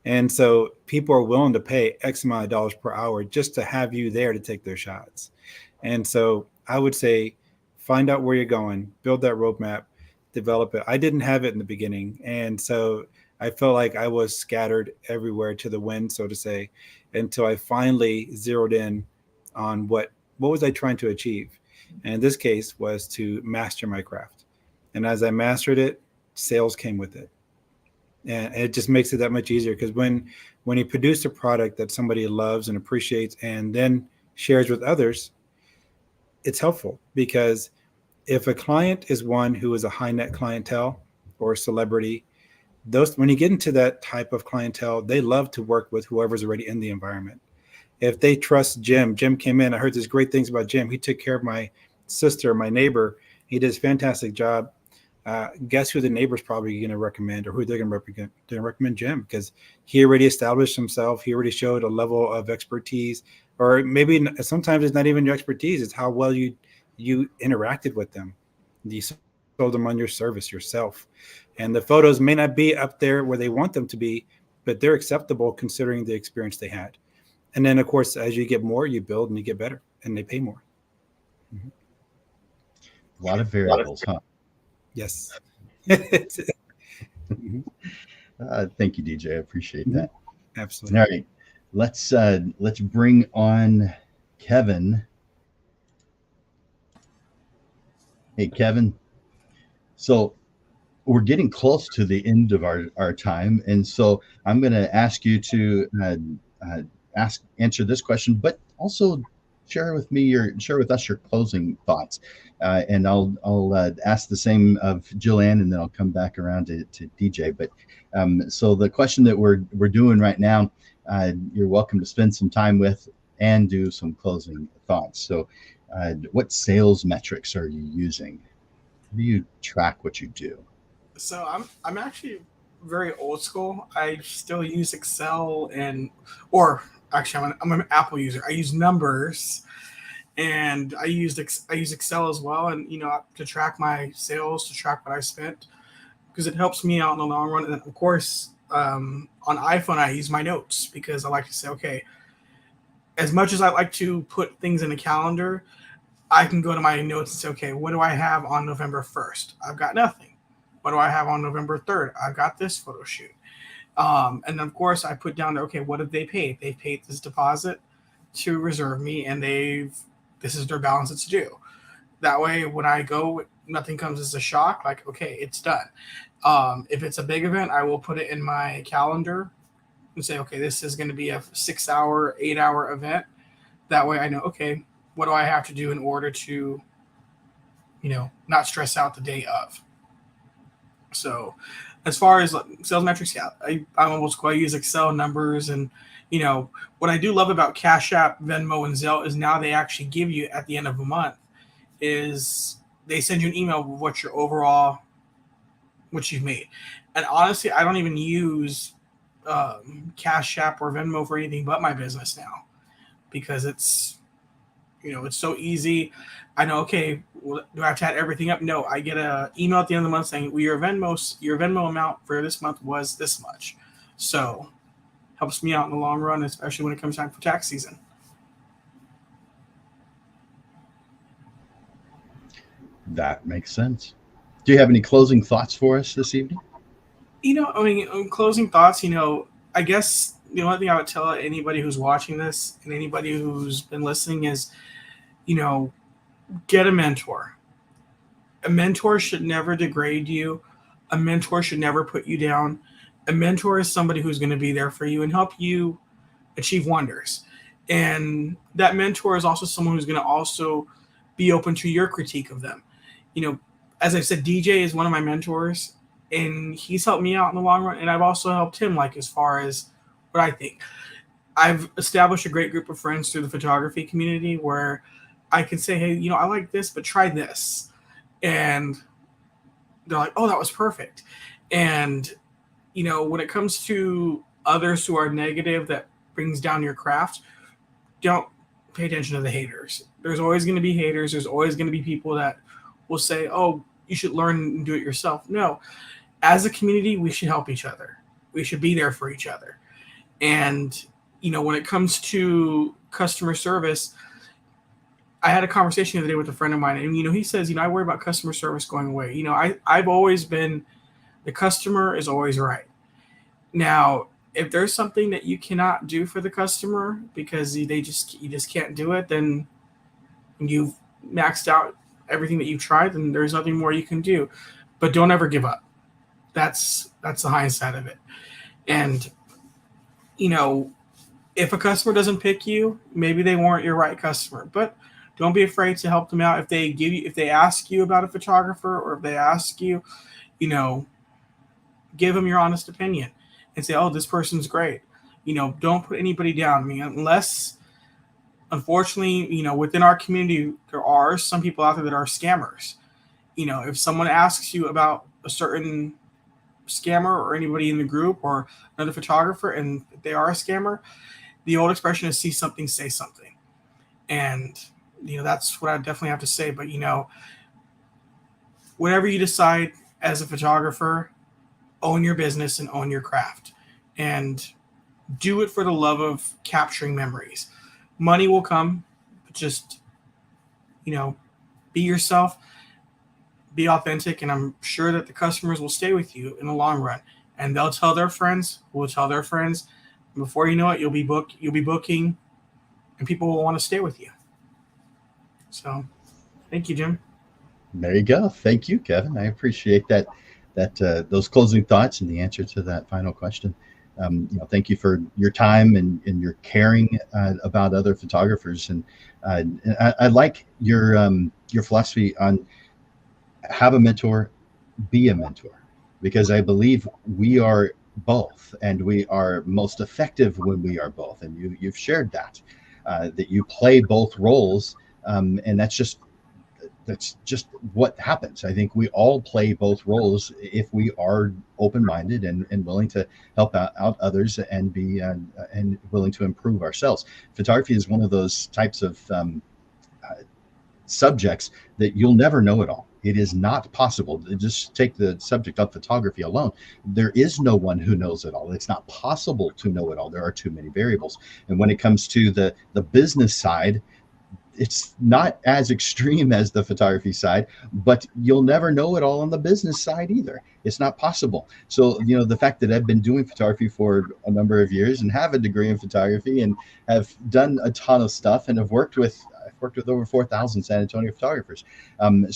And so people are willing to pay X amount of dollars per hour just to have you there to take their shots. And so I would say, find out where you're going, build that roadmap, develop it. I didn't have it in the beginning. And so I felt like I was scattered everywhere to the wind, so to say, until I finally zeroed in on what was I trying to achieve. And in this case was to master my craft. And as I mastered it, sales came with it. And it just makes it that much easier, because when you produce a product that somebody loves and appreciates and then shares with others, it's helpful, because if a client is one who is a high net clientele or a celebrity, when you get into that type of clientele, they love to work with whoever's already in the environment. If they trust Jim came in, I heard these great things about Jim. He took care of my sister, my neighbor. He did a fantastic job. Guess who the neighbor's probably going to recommend, or who they're going to recommend? They're going to recommend Jim, because he already established himself. He already showed a level of expertise, or maybe sometimes it's not even your expertise. It's how well you interacted with them. You sold them on your service yourself. And the photos may not be up there where they want them to be, but they're acceptable considering the experience they had. And then, of course, as you get more, you build and you get better, and they pay more. Mm-hmm. A lot of variables, huh? Yes. Mm-hmm. Thank you, DJ. I appreciate that. Absolutely. All right. Let's bring on Kevin. Hey, Kevin. So we're getting close to the end of our time. And so I'm going to ask you to answer this question, but also share with us your closing thoughts, and I'll ask the same of Jil Anne, and then I'll come back around to DJ. But so the question that we're doing right now, you're welcome to spend some time with and do some closing thoughts. So, what sales metrics are you using? How do you track what you do? So I'm actually very old school. I still use Excel or actually I'm an Apple user. I use numbers, and I use Excel as well, and to track my sales, to track what I spent, because it helps me out in the long run. And then, of course, on iPhone I use my notes, because I like to say, okay, as much as I like to put things in a calendar, I can go to my notes and say, okay, what do I have on November 1st? I've got nothing. What do I have on November 3rd? I've got this photo shoot. And then, of course, I put down there, okay, what have they paid? They've paid this deposit to reserve me, and this is their balance that's due. That way, when I go, nothing comes as a shock. Like, okay, it's done. If it's a big event, I will put it in my calendar and say, okay, this is going to be a 6-hour, 8-hour event. That way I know, okay, what do I have to do in order to, not stress out the day of. So as far as sales metrics, yeah, I'm old school. I use Excel numbers, and, what I do love about Cash App, Venmo, and Zelle is now they actually give you at the end of a month is they send you an email with what you've made. And honestly, I don't even use Cash App or Venmo for anything but my business now, because it's so easy. I know, okay, well, do I have to add everything up? No, I get an email at the end of the month saying, well, your Venmo amount for this month was this much. So helps me out in the long run, especially when it comes time for tax season. That makes sense. Do you have any closing thoughts for us this evening? Closing thoughts, I guess the only thing I would tell anybody who's watching this and anybody who's been listening is, get a mentor. A mentor should never degrade you. A mentor should never put you down. A mentor is somebody who's going to be there for you and help you achieve wonders. And that mentor is also someone who's going to also be open to your critique of them. As I said, DJ is one of my mentors, and he's helped me out in the long run. And I've also helped him, as far as what I think. I've established a great group of friends through the photography community where I can say, hey, I like this, but try this. And they're like, oh, that was perfect. And, when it comes to others who are negative, that brings down your craft, don't pay attention to the haters. There's always going to be haters. There's always going to be people that will say, oh, you should learn and do it yourself. No, as a community, we should help each other. We should be there for each other. And, when it comes to customer service, I had a conversation the other day with a friend of mine, and, he says, I worry about customer service going away. I've always been, the customer is always right. Now, if there's something that you cannot do for the customer because you just can't do it, then you've maxed out everything that you've tried, then there's nothing more you can do. But don't ever give up. That's the hindsight of it. And, if a customer doesn't pick you, maybe they weren't your right customer. But don't be afraid to help them out. If they ask you about a photographer, or if they ask you, give them your honest opinion and say, oh, this person's great. Don't put anybody down. Unless, unfortunately, within our community, there are some people out there that are scammers. If someone asks you about a certain scammer or anybody in the group or another photographer, and if they are a scammer, the old expression is see something, say something. And, that's what I definitely have to say. But, whatever you decide as a photographer, own your business and own your craft, and do it for the love of capturing memories. Money will come, but just, be yourself, be authentic, and I'm sure that the customers will stay with you in the long run, and they'll tell their friends, who will tell their friends, and before you know it, you'll be booking, and people will want to stay with you. So, thank you, Jim. There you go. Thank you, Kevin. I appreciate that those closing thoughts and the answer to that final question. Thank you for your time and your caring about other photographers. And I like your philosophy on have a mentor, be a mentor, because I believe we are both, and we are most effective when we are both. And you've shared that that you play both roles, and that's just what happens. I think we all play both roles if we are open-minded and willing to help out others and be and willing to improve ourselves. Photography is one of those types of subjects that you'll never know it all. It is not possible. Just take the subject of photography alone. There is no one who knows it all. It's not possible to know it all. There are too many variables. And when it comes to the business side, it's not as extreme as the photography side, but you'll never know it all on the business side either. It's not possible. So, the fact that I've been doing photography for a number of years and have a degree in photography and have done a ton of stuff and I've worked with over 4,000 San Antonio photographers. I've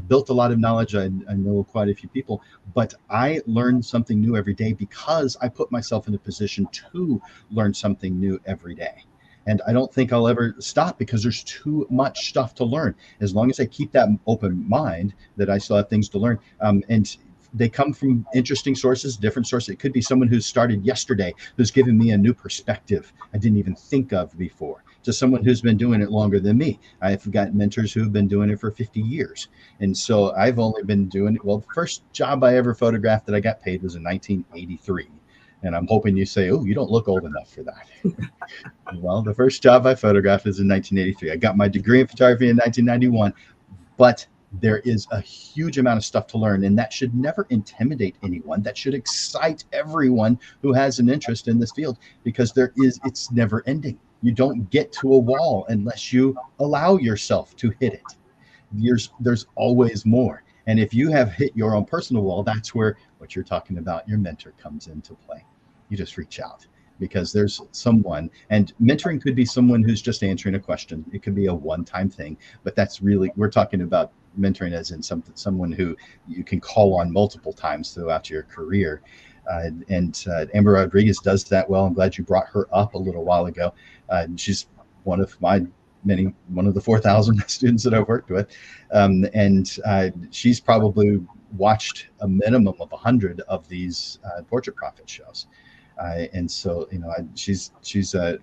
built a lot of knowledge. I know quite a few people, but I learn something new every day because I put myself in a position to learn something new every day. And I don't think I'll ever stop because there's too much stuff to learn. As long as I keep that open mind, that I still have things to learn. And they come from interesting sources, different sources. It could be someone who started yesterday, who's given me a new perspective I didn't even think of before, to someone who's been doing it longer than me. I've got mentors who've been doing it for 50 years. And so I've only been doing it. Well, the first job I ever photographed that I got paid was in 1983. And I'm hoping you say, oh, you don't look old enough for that. Well, the first job I photographed was in 1983. I got my degree in photography in 1991, but there is a huge amount of stuff to learn, and that should never intimidate anyone. That should excite everyone who has an interest in this field, because it's never ending. You don't get to a wall unless you allow yourself to hit it. There's always more. And if you have hit your own personal wall, that's where what you're talking about, your mentor, comes into play. You just reach out, because there's someone, and mentoring could be someone who's just answering a question. It could be a one-time thing, but that's really, we're talking about mentoring as in someone who you can call on multiple times throughout your career. Amber Rodriguez does that well. I'm glad you brought her up a little while ago. She's one of the 4,000 students that I've worked with. She's probably watched a minimum of 100 of these Portrait Profit shows. And so, she's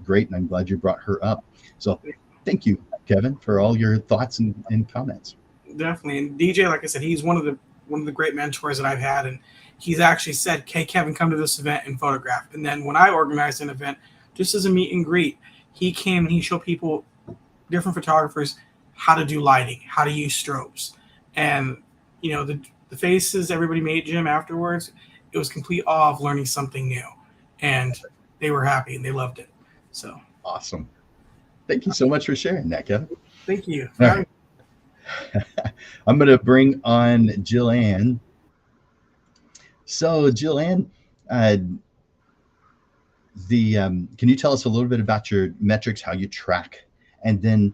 great, and I'm glad you brought her up. So thank you, Kevin, for all your thoughts and comments. Definitely. And DJ, like I said, he's one of the great mentors that I've had. And he's actually said, "Hey, Kevin, come to this event and photograph." And then when I organized an event, just as a meet and greet, he came and he showed people, different photographers, how to do lighting, how to use strobes. And, the faces everybody made Jim afterwards, it was complete awe of learning something new. And they were happy and they loved it. So awesome. Thank you so much for sharing that, Kevin. Thank you. Right. I'm going to bring on Jil Anne. So, Jil Anne, can you tell us a little bit about your metrics, how you track, and then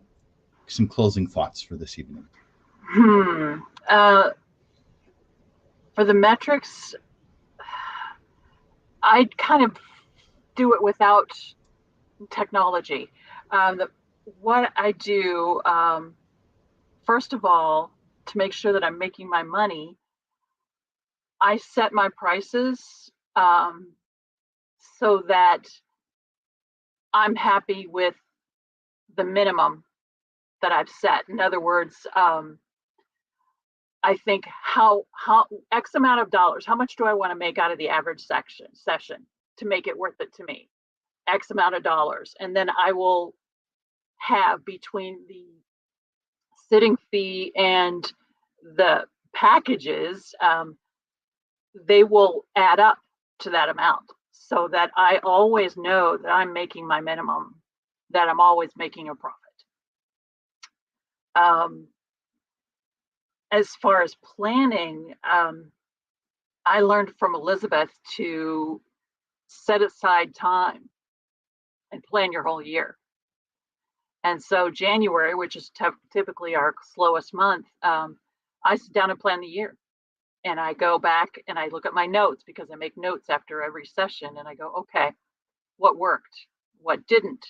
some closing thoughts for this evening? For the metrics, I kind of do it without technology. What I do, first of all, to make sure that I'm making my money, I set my prices so that I'm happy with the minimum that I've set. In other words, I think how X amount of dollars, how much do I want to make out of the average session to make it worth it to me? X amount of dollars. And then I will have, between the sitting fee and the packages, they will add up to that amount, so that I always know that I'm making my minimum, that I'm always making a profit. As far as planning, I learned from Elizabeth to set aside time and plan your whole year. And so January, which is typically our slowest month, I sit down and plan the year. and I go back and I look at my notes, because I make notes after every session, and I go, okay, what worked? What didn't?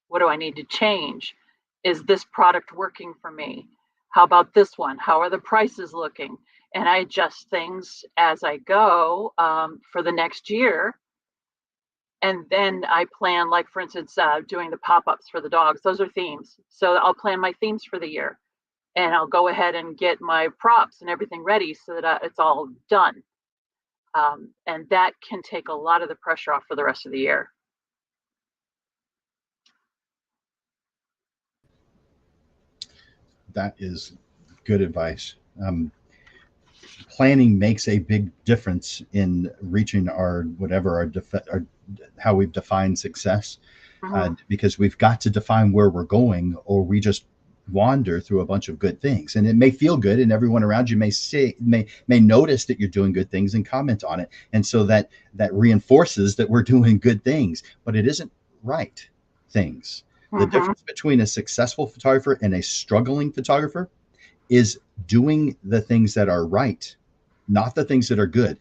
What do I need to change? Is this product working for me? How about this one? How are the prices looking? And I adjust things as I go for the next year. And then I plan, like, for instance, doing the pop-ups for the dogs. Those are themes. So I'll plan my themes for the year. And I'll go ahead and get my props and everything ready so that it's all done. And that can take a lot of the pressure off for the rest of the year. That is good advice. Planning makes a big difference in reaching our how we've defined success, because we've got to define where we're going, or we just wander through a bunch of good things. And it may feel good, and everyone around you may notice that you're doing good things and comment on it, and so that reinforces that we're doing good things, but it isn't right things. The difference between a successful photographer and a struggling photographer is doing the things that are right, not the things that are good.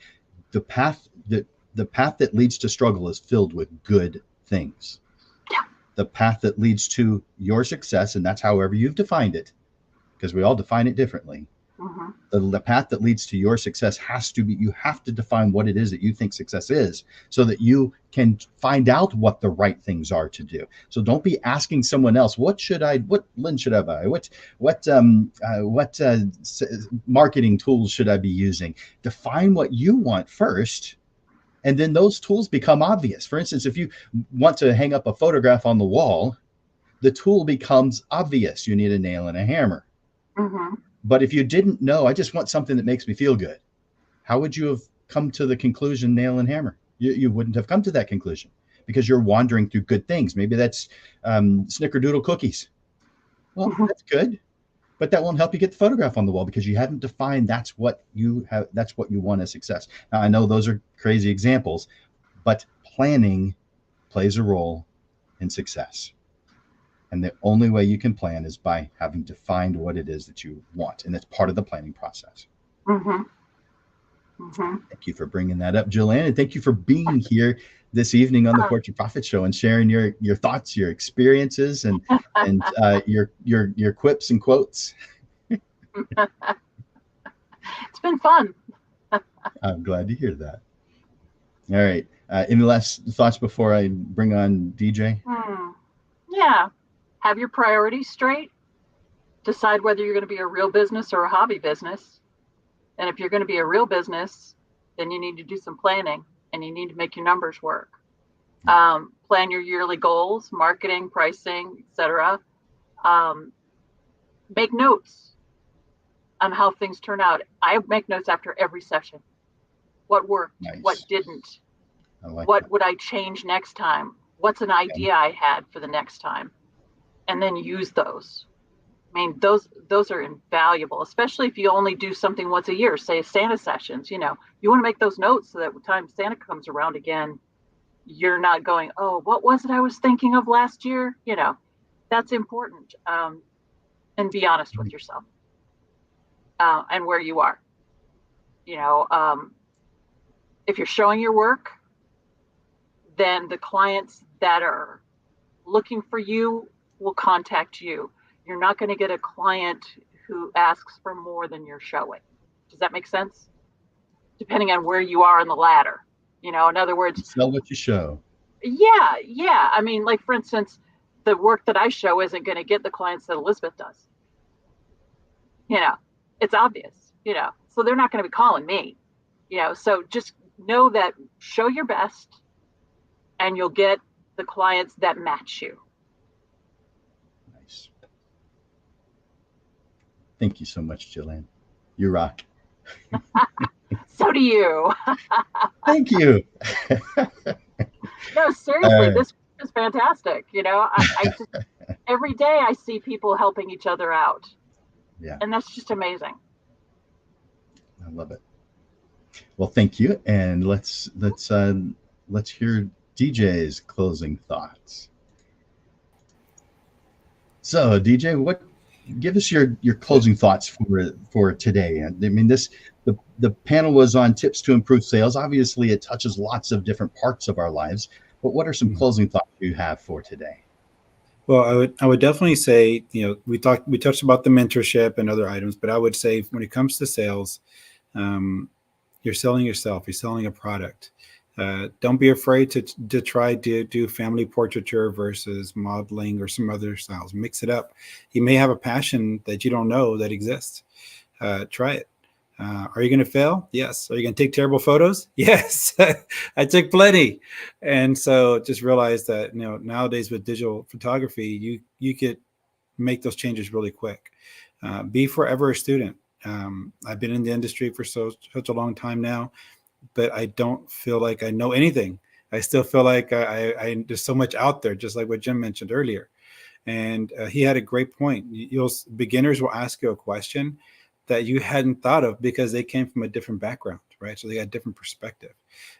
The path that leads to struggle is filled with good things. Yeah. The path that leads to your success, and that's however you've defined it, because we all define it differently. The path that leads to your success has to be, you have to define what it is that you think success is, so that you can find out what the right things are to do. So don't be asking someone else, what lens should I buy? What marketing tools should I be using? Define what you want first, and then those tools become obvious. For instance, if you want to hang up a photograph on the wall, the tool becomes obvious. You need a nail and a hammer. But if you didn't know, I just want something that makes me feel good, how would you have come to the conclusion nail and hammer? You wouldn't have come to that conclusion, because you're wandering through good things. Maybe that's snickerdoodle cookies. Well, that's good, but that won't help you get the photograph on the wall, because you haven't defined that's what you want as success. Now, I know those are crazy examples, but planning plays a role in success. And the only way you can plan is by having defined what it is that you want. And it's part of the planning process. Thank you for bringing that up, Jil Anne. And thank you for being here this evening on the Portrait Profit Show and sharing your thoughts, your experiences, and your quips and quotes. It's been fun. I'm glad to hear that. All right. Any last thoughts before I bring on DJ? Yeah. Have your priorities straight. Decide whether you're going to be a real business or a hobby business. And if you're going to be a real business, then you need to do some planning, and you need to make your numbers work. Plan your yearly goals, marketing, pricing, etc. Make notes on how things turn out. I make notes after every session. What worked? Nice. What didn't? What would I change next time? What's an idea I had for the next time? And then use those. I mean, those are invaluable, especially if you only do something once a year, say Santa sessions. You want to make those notes so that when time Santa comes around again, you're not going, oh, what was it I was thinking of last year? That's important. And be honest with yourself and where you are. If you're showing your work, then the clients that are looking for you will contact you. You're not going to get a client who asks for more than you're showing. Does that make sense? Depending on where you are in the ladder. In other words, sell what you show. Yeah. I mean, like, for instance, the work that I show isn't going to get the clients that Elizabeth does. It's obvious, so they're not going to be calling me, so just know that, show your best, and you'll get the clients that match you. Nice. Thank you so much, Jil Anne. You rock. So do you. Thank you. No, seriously, this is fantastic. I just, every day I see people helping each other out. Yeah. And that's just amazing. I love it. Well, thank you. And let's hear DJ's closing thoughts. So, DJ, give us your closing thoughts for today. I mean, the panel was on tips to improve sales. Obviously, it touches lots of different parts of our lives. But what are some closing thoughts you have for today? Well, I would definitely say, we touched about the mentorship and other items, but I would say when it comes to sales, you're selling yourself, you're selling a product. Don't be afraid to try to do family portraiture versus modeling or some other styles. Mix it up. You may have a passion that you don't know that exists. Try it. Are you going to fail? Yes. Are you going to take terrible photos? Yes. I took plenty. And so just realize that, nowadays with digital photography, you could make those changes really quick. Be forever a student. I've been in the industry for such a long time now, but I don't feel like I know anything. I still feel like I there's so much out there, just like what Jim mentioned earlier. And he had a great point. Beginners will ask you a question that you hadn't thought of because they came from a different background, right? So they got a different perspective.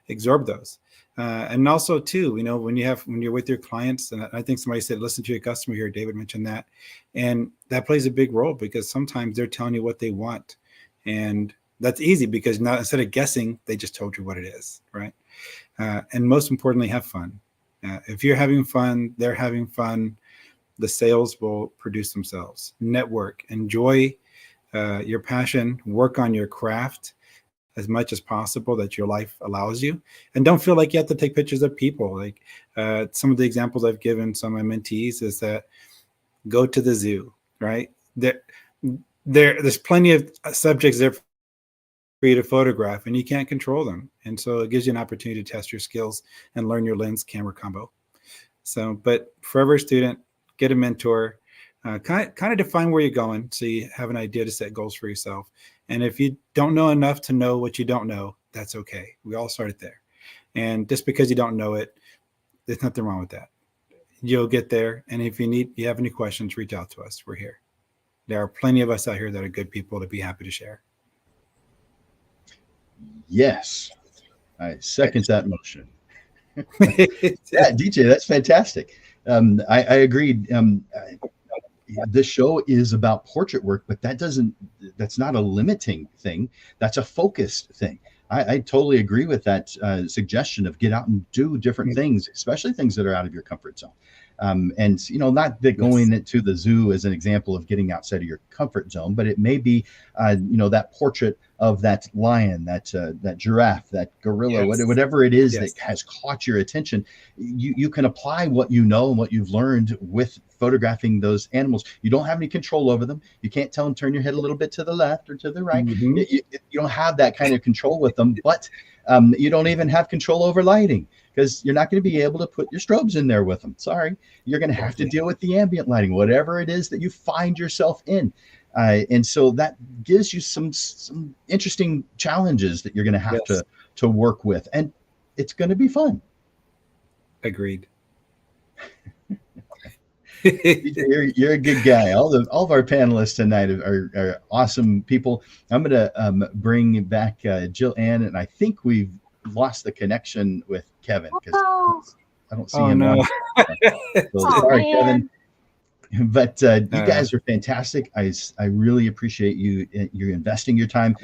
Absorb those. And also too, when you're with your clients, and I think somebody said, listen to your customer here, David mentioned that. And that plays a big role because sometimes they're telling you what they want. And that's easy because now instead of guessing, they just told you what it is, right? And most importantly, have fun. If you're having fun, they're having fun, the sales will produce themselves. Network, enjoy your passion, work on your craft as much as possible that your life allows you. And don't feel like you have to take pictures of people. Like some of the examples I've given some of my mentees is that go to the zoo, right? There's plenty of subjects there for you to photograph and you can't control them. And so it gives you an opportunity to test your skills and learn your lens camera combo. So, but forever a student, get a mentor, kind of define where you're going so you have an idea to set goals for yourself. And if you don't know enough to know what you don't know, that's okay. We all started there. And just because you don't know it, there's nothing wrong with that. You'll get there. And if you have any questions, reach out to us. We're here. There are plenty of us out here that are good people to be happy to share. Yes, I second that motion. Yeah, DJ, that's fantastic. I agreed. This show is about portrait work, but that's not a limiting thing. That's a focused thing. I totally agree with that suggestion of get out and do different things, especially things that are out of your comfort zone. And, not that going to the zoo as an example of getting outside of your comfort zone, but it may be, that portrait of that lion, that giraffe, that gorilla, whatever it is that has caught your attention. You can apply what you know and what you've learned with photographing those animals. You don't have any control over them. You can't tell them, turn your head a little bit to the left or to the right. Mm-hmm. You don't have that kind of control with them, but you don't even have control over lighting, because you're not going to be able to put your strobes in there with them. Sorry, you're going to have to deal with the ambient lighting, whatever it is that you find yourself in. And so that gives you some interesting challenges that you're going to have to work with, and it's going to be fun. Agreed. You're a good guy. All of our panelists tonight are awesome people. I'm going to bring back Jil Anne, and I think we've lost the connection with Kevin because I don't see him. No. So sorry, Kevin. But you guys are fantastic. I really appreciate you. You're investing your time.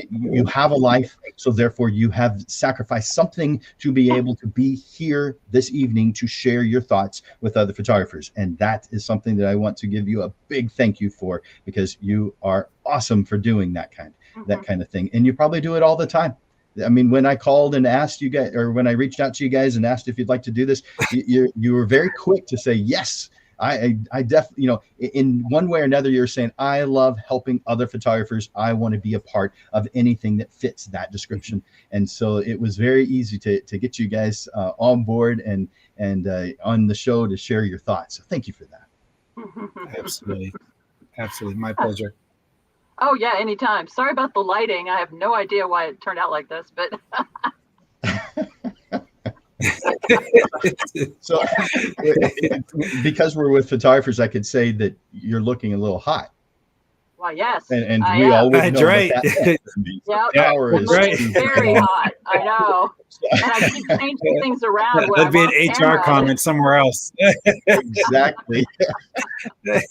You have a life, so therefore you have sacrificed something to be able to be here this evening to share your thoughts with other photographers. And that is something that I want to give you a big thank you for, because you are awesome for doing that kind of thing. And you probably do it all the time. I mean, when I called and asked you guys, or when I reached out to you guys and asked if you'd like to do this, you were very quick to say yes. I definitely, in one way or another, you're saying, I love helping other photographers. I want to be a part of anything that fits that description. And so it was very easy to get you guys on board and on the show to share your thoughts. So thank you for that. Absolutely. My pleasure. Oh yeah, anytime. Sorry about the lighting. I have no idea why it turned out like this, but so because we're with photographers, I could say that you're looking a little hot. Well, yes. And I we am. all would That's know right. what that means. Yep. The power is Right. too Very strong. hot. I know. And I keep changing things around when That'd I'm be an off HR camera. comment somewhere else. Exactly. But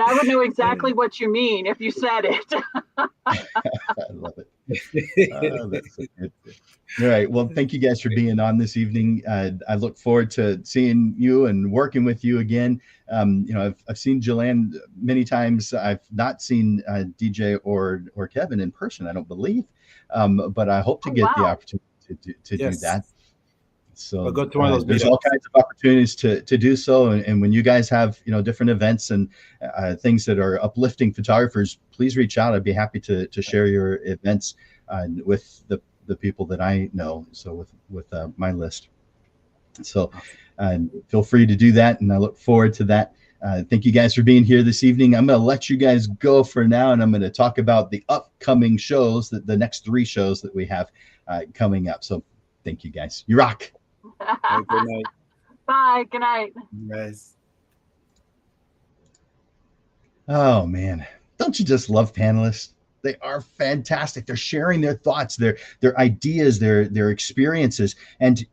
I would know exactly what you mean if you said it. I love it. That's so good. All right. Well, thank you guys for being on this evening. I look forward to seeing you and working with you again. I've seen Jil Anne many times. I've not seen DJ or Kevin in person, I don't believe, but I hope to get the opportunity to do that. So I'll go to one of those there's meetups. all kinds of opportunities to do so. And when you guys have, different events and things that are uplifting photographers, please reach out. I'd be happy to share your events with the people that I know. So with my list. So feel free to do that. And I look forward to that. Thank you guys for being here this evening. I'm going to let you guys go for now. And I'm going to talk about the upcoming shows, the next 3 shows that we have coming up. So thank you guys. You rock. Good night. Bye. Good night. Guys. Oh man, don't you just love panelists? They are fantastic. They're sharing their thoughts, their ideas, their experiences, and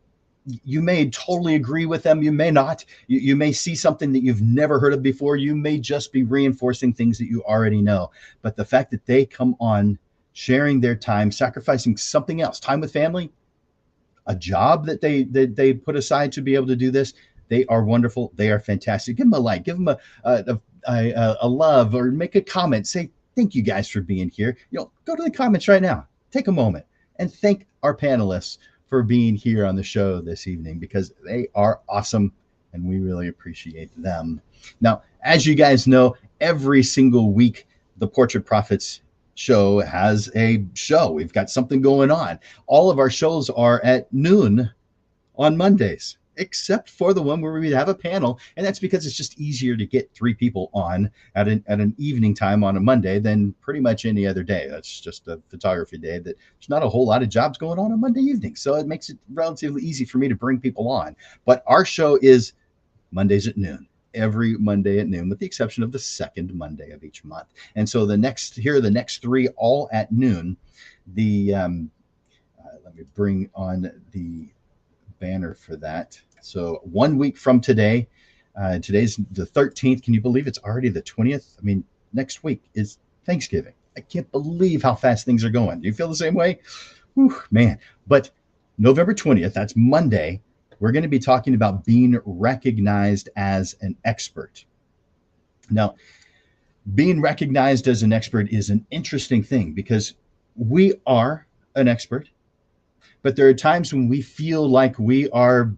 you may totally agree with them. You may not. You may see something that you've never heard of before. You may just be reinforcing things that you already know. But the fact that they come on, sharing their time, sacrificing something else, time with family, a job that they put aside to be able to do this, they are wonderful. They are fantastic. Give them a like, give them a love, or make a comment. Say thank you guys for being here. Go to the comments right now. Take a moment and thank our panelists for being here on the show this evening, because they are awesome and we really appreciate them. Now, as you guys know, every single week the Portrait Prophets show has a show. We've got something going on. All of our shows are at noon on Mondays, except for the one where we have a panel, and that's because it's just easier to get 3 people on at an evening time on a Monday than pretty much any other day. That's just a photography day that there's not a whole lot of jobs going on Monday evening, so it makes it relatively easy for me to bring people on. But our show is Mondays at noon. Every Monday at noon, with the exception of the second Monday of each month. And so the next 3 all at noon. Let me bring on the banner for that. So 1 week from today, today's the 13th. Can you believe it's already the 20th? I mean, next week is Thanksgiving. I can't believe how fast things are going. Do you feel the same way? Whew, man. But November 20th, that's Monday, we're going to be talking about being recognized as an expert. Now, being recognized as an expert is an interesting thing, because we are an expert, but there are times when we feel like we are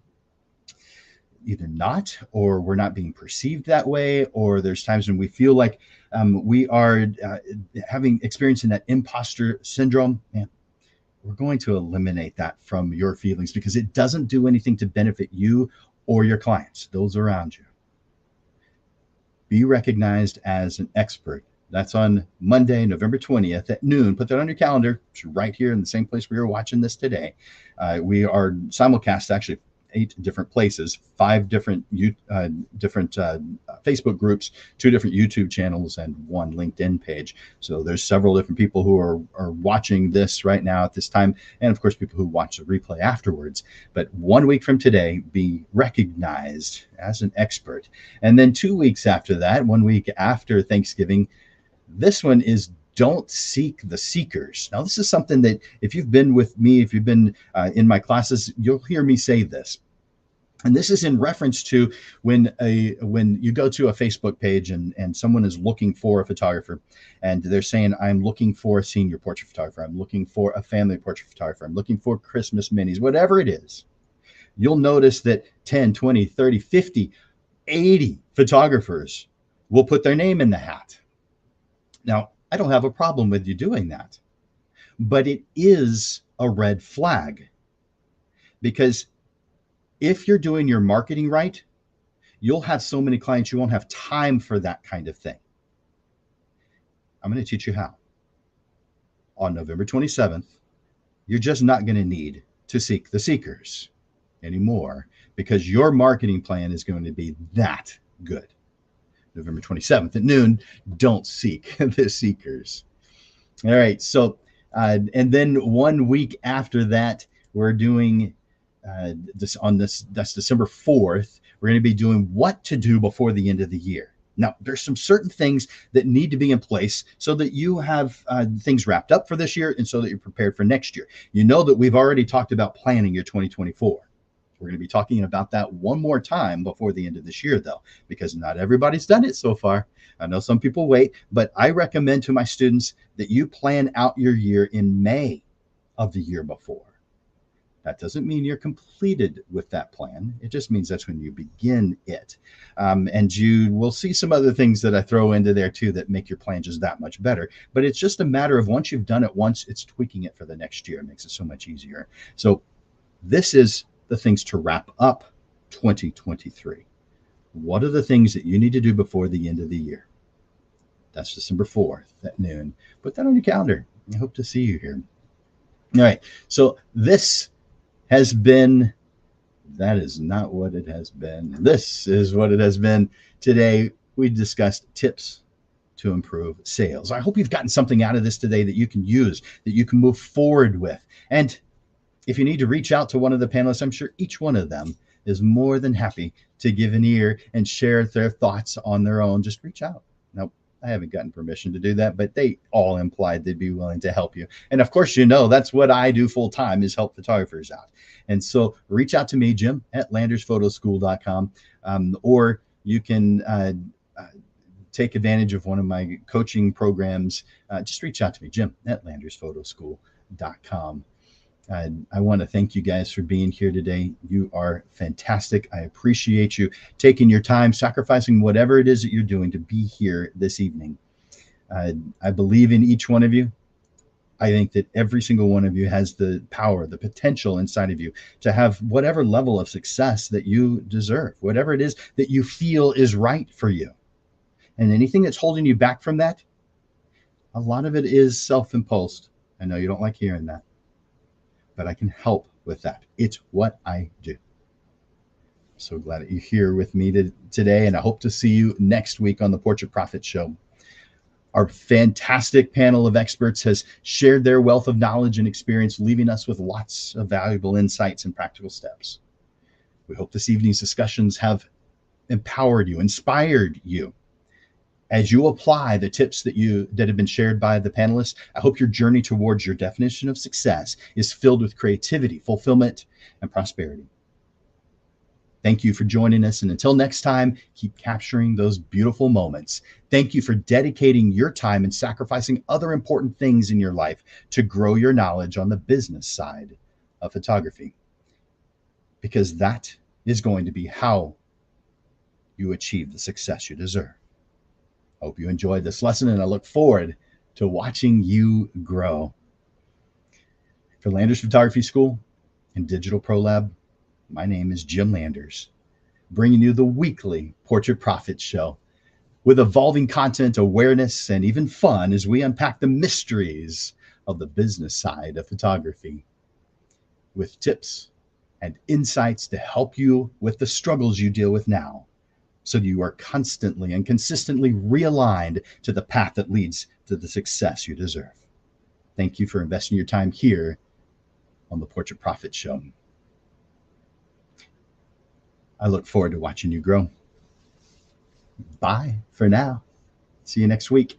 either not, or we're not being perceived that way, or there's times when we feel like we are experiencing that imposter syndrome. Man, we're going to eliminate that from your feelings, because it doesn't do anything to benefit you or your clients, those around you. Be recognized as an expert. That's on Monday, November 20th at noon. Put that on your calendar. It's right here in the same place we are watching this today. We are simulcast actually 8 different places, 5 different Facebook groups, 2 different YouTube channels, and 1 LinkedIn page. So there's several different people who are watching this right now at this time, and of course people who watch the replay afterwards. But 1 week from today, be recognized as an expert. And then 2 weeks after that, 1 week after Thanksgiving, this one is don't seek the seekers. Now, this is something that if you've been with me, if you've been in my classes, you'll hear me say this. And this is in reference to when you go to a Facebook page and someone is looking for a photographer, and they're saying, I'm looking for a senior portrait photographer, I'm looking for a family portrait photographer, I'm looking for Christmas minis, whatever it is. You'll notice that 10, 20, 30, 50, 80 photographers will put their name in the hat. Now, I don't have a problem with you doing that, but it is a red flag, because if you're doing your marketing right, you'll have so many clients, you won't have time for that kind of thing. I'm going to teach you how. On November 27th, you're just not going to need to seek the seekers anymore, because your marketing plan is going to be that good. November 27th at noon. Don't seek the seekers. All right. So, and then 1 week after that, we're doing that's December 4th. We're going to be doing what to do before the end of the year. Now, there's some certain things that need to be in place so that you have things wrapped up for this year and so that you're prepared for next year. You know that we've already talked about planning your 2024. We're going to be talking about that one more time before the end of this year, though, because not everybody's done it so far. I know some people wait, but I recommend to my students that you plan out your year in May of the year before. That doesn't mean you're completed with that plan. It just means that's when you begin it. And you will see some other things that I throw into there too that make your plan just that much better. But it's just a matter of once you've done it once, it's tweaking it for the next year. It makes it so much easier. So this is the things to wrap up 2023. What are the things that you need to do before the end of the year? That's December 4th at noon. Put that on your calendar. I hope to see you here. All right. So this has been, that is not what it has been. This is what it has been. Today, we discussed tips to improve sales. I hope you've gotten something out of this today that you can use, that you can move forward with. And if you need to reach out to one of the panelists, I'm sure each one of them is more than happy to give an ear and share their thoughts on their own. Just reach out. Nope, I haven't gotten permission to do that, but they all implied they'd be willing to help you. And of course, you know, that's what I do full time is help photographers out. And so reach out to me, Jim, at landersphotoschool.com, or you can take advantage of one of my coaching programs. Just reach out to me, Jim, at landersphotoschool.com. I want to thank you guys for being here today. You are fantastic. I appreciate you taking your time, sacrificing whatever it is that you're doing to be here this evening. I believe in each one of you. I think that every single one of you has the power, the potential inside of you to have whatever level of success that you deserve, whatever it is that you feel is right for you. And anything that's holding you back from that, a lot of it is self-imposed. I know you don't like hearing that, but I can help with that. It's what I do. I'm so glad that you're here with me today, and I hope to see you next week on the Portrait Profit Show. Our fantastic panel of experts has shared their wealth of knowledge and experience, leaving us with lots of valuable insights and practical steps. We hope this evening's discussions have empowered you, inspired you. As you apply the tips that have been shared by the panelists, I hope your journey towards your definition of success is filled with creativity, fulfillment, and prosperity. Thank you for joining us. And until next time, keep capturing those beautiful moments. Thank you for dedicating your time and sacrificing other important things in your life to grow your knowledge on the business side of photography, because that is going to be how you achieve the success you deserve. I hope you enjoyed this lesson, and I look forward to watching you grow. For Landers Photography School and Digital Pro Lab, my name is Jim Landers, bringing you the weekly Portrait Profit Show with evolving content, awareness, and even fun as we unpack the mysteries of the business side of photography, with tips and insights to help you with the struggles you deal with now, so you are constantly and consistently realigned to the path that leads to the success you deserve. Thank you for investing your time here on the Portrait Profit Show. I look forward to watching you grow. Bye for now. See you next week.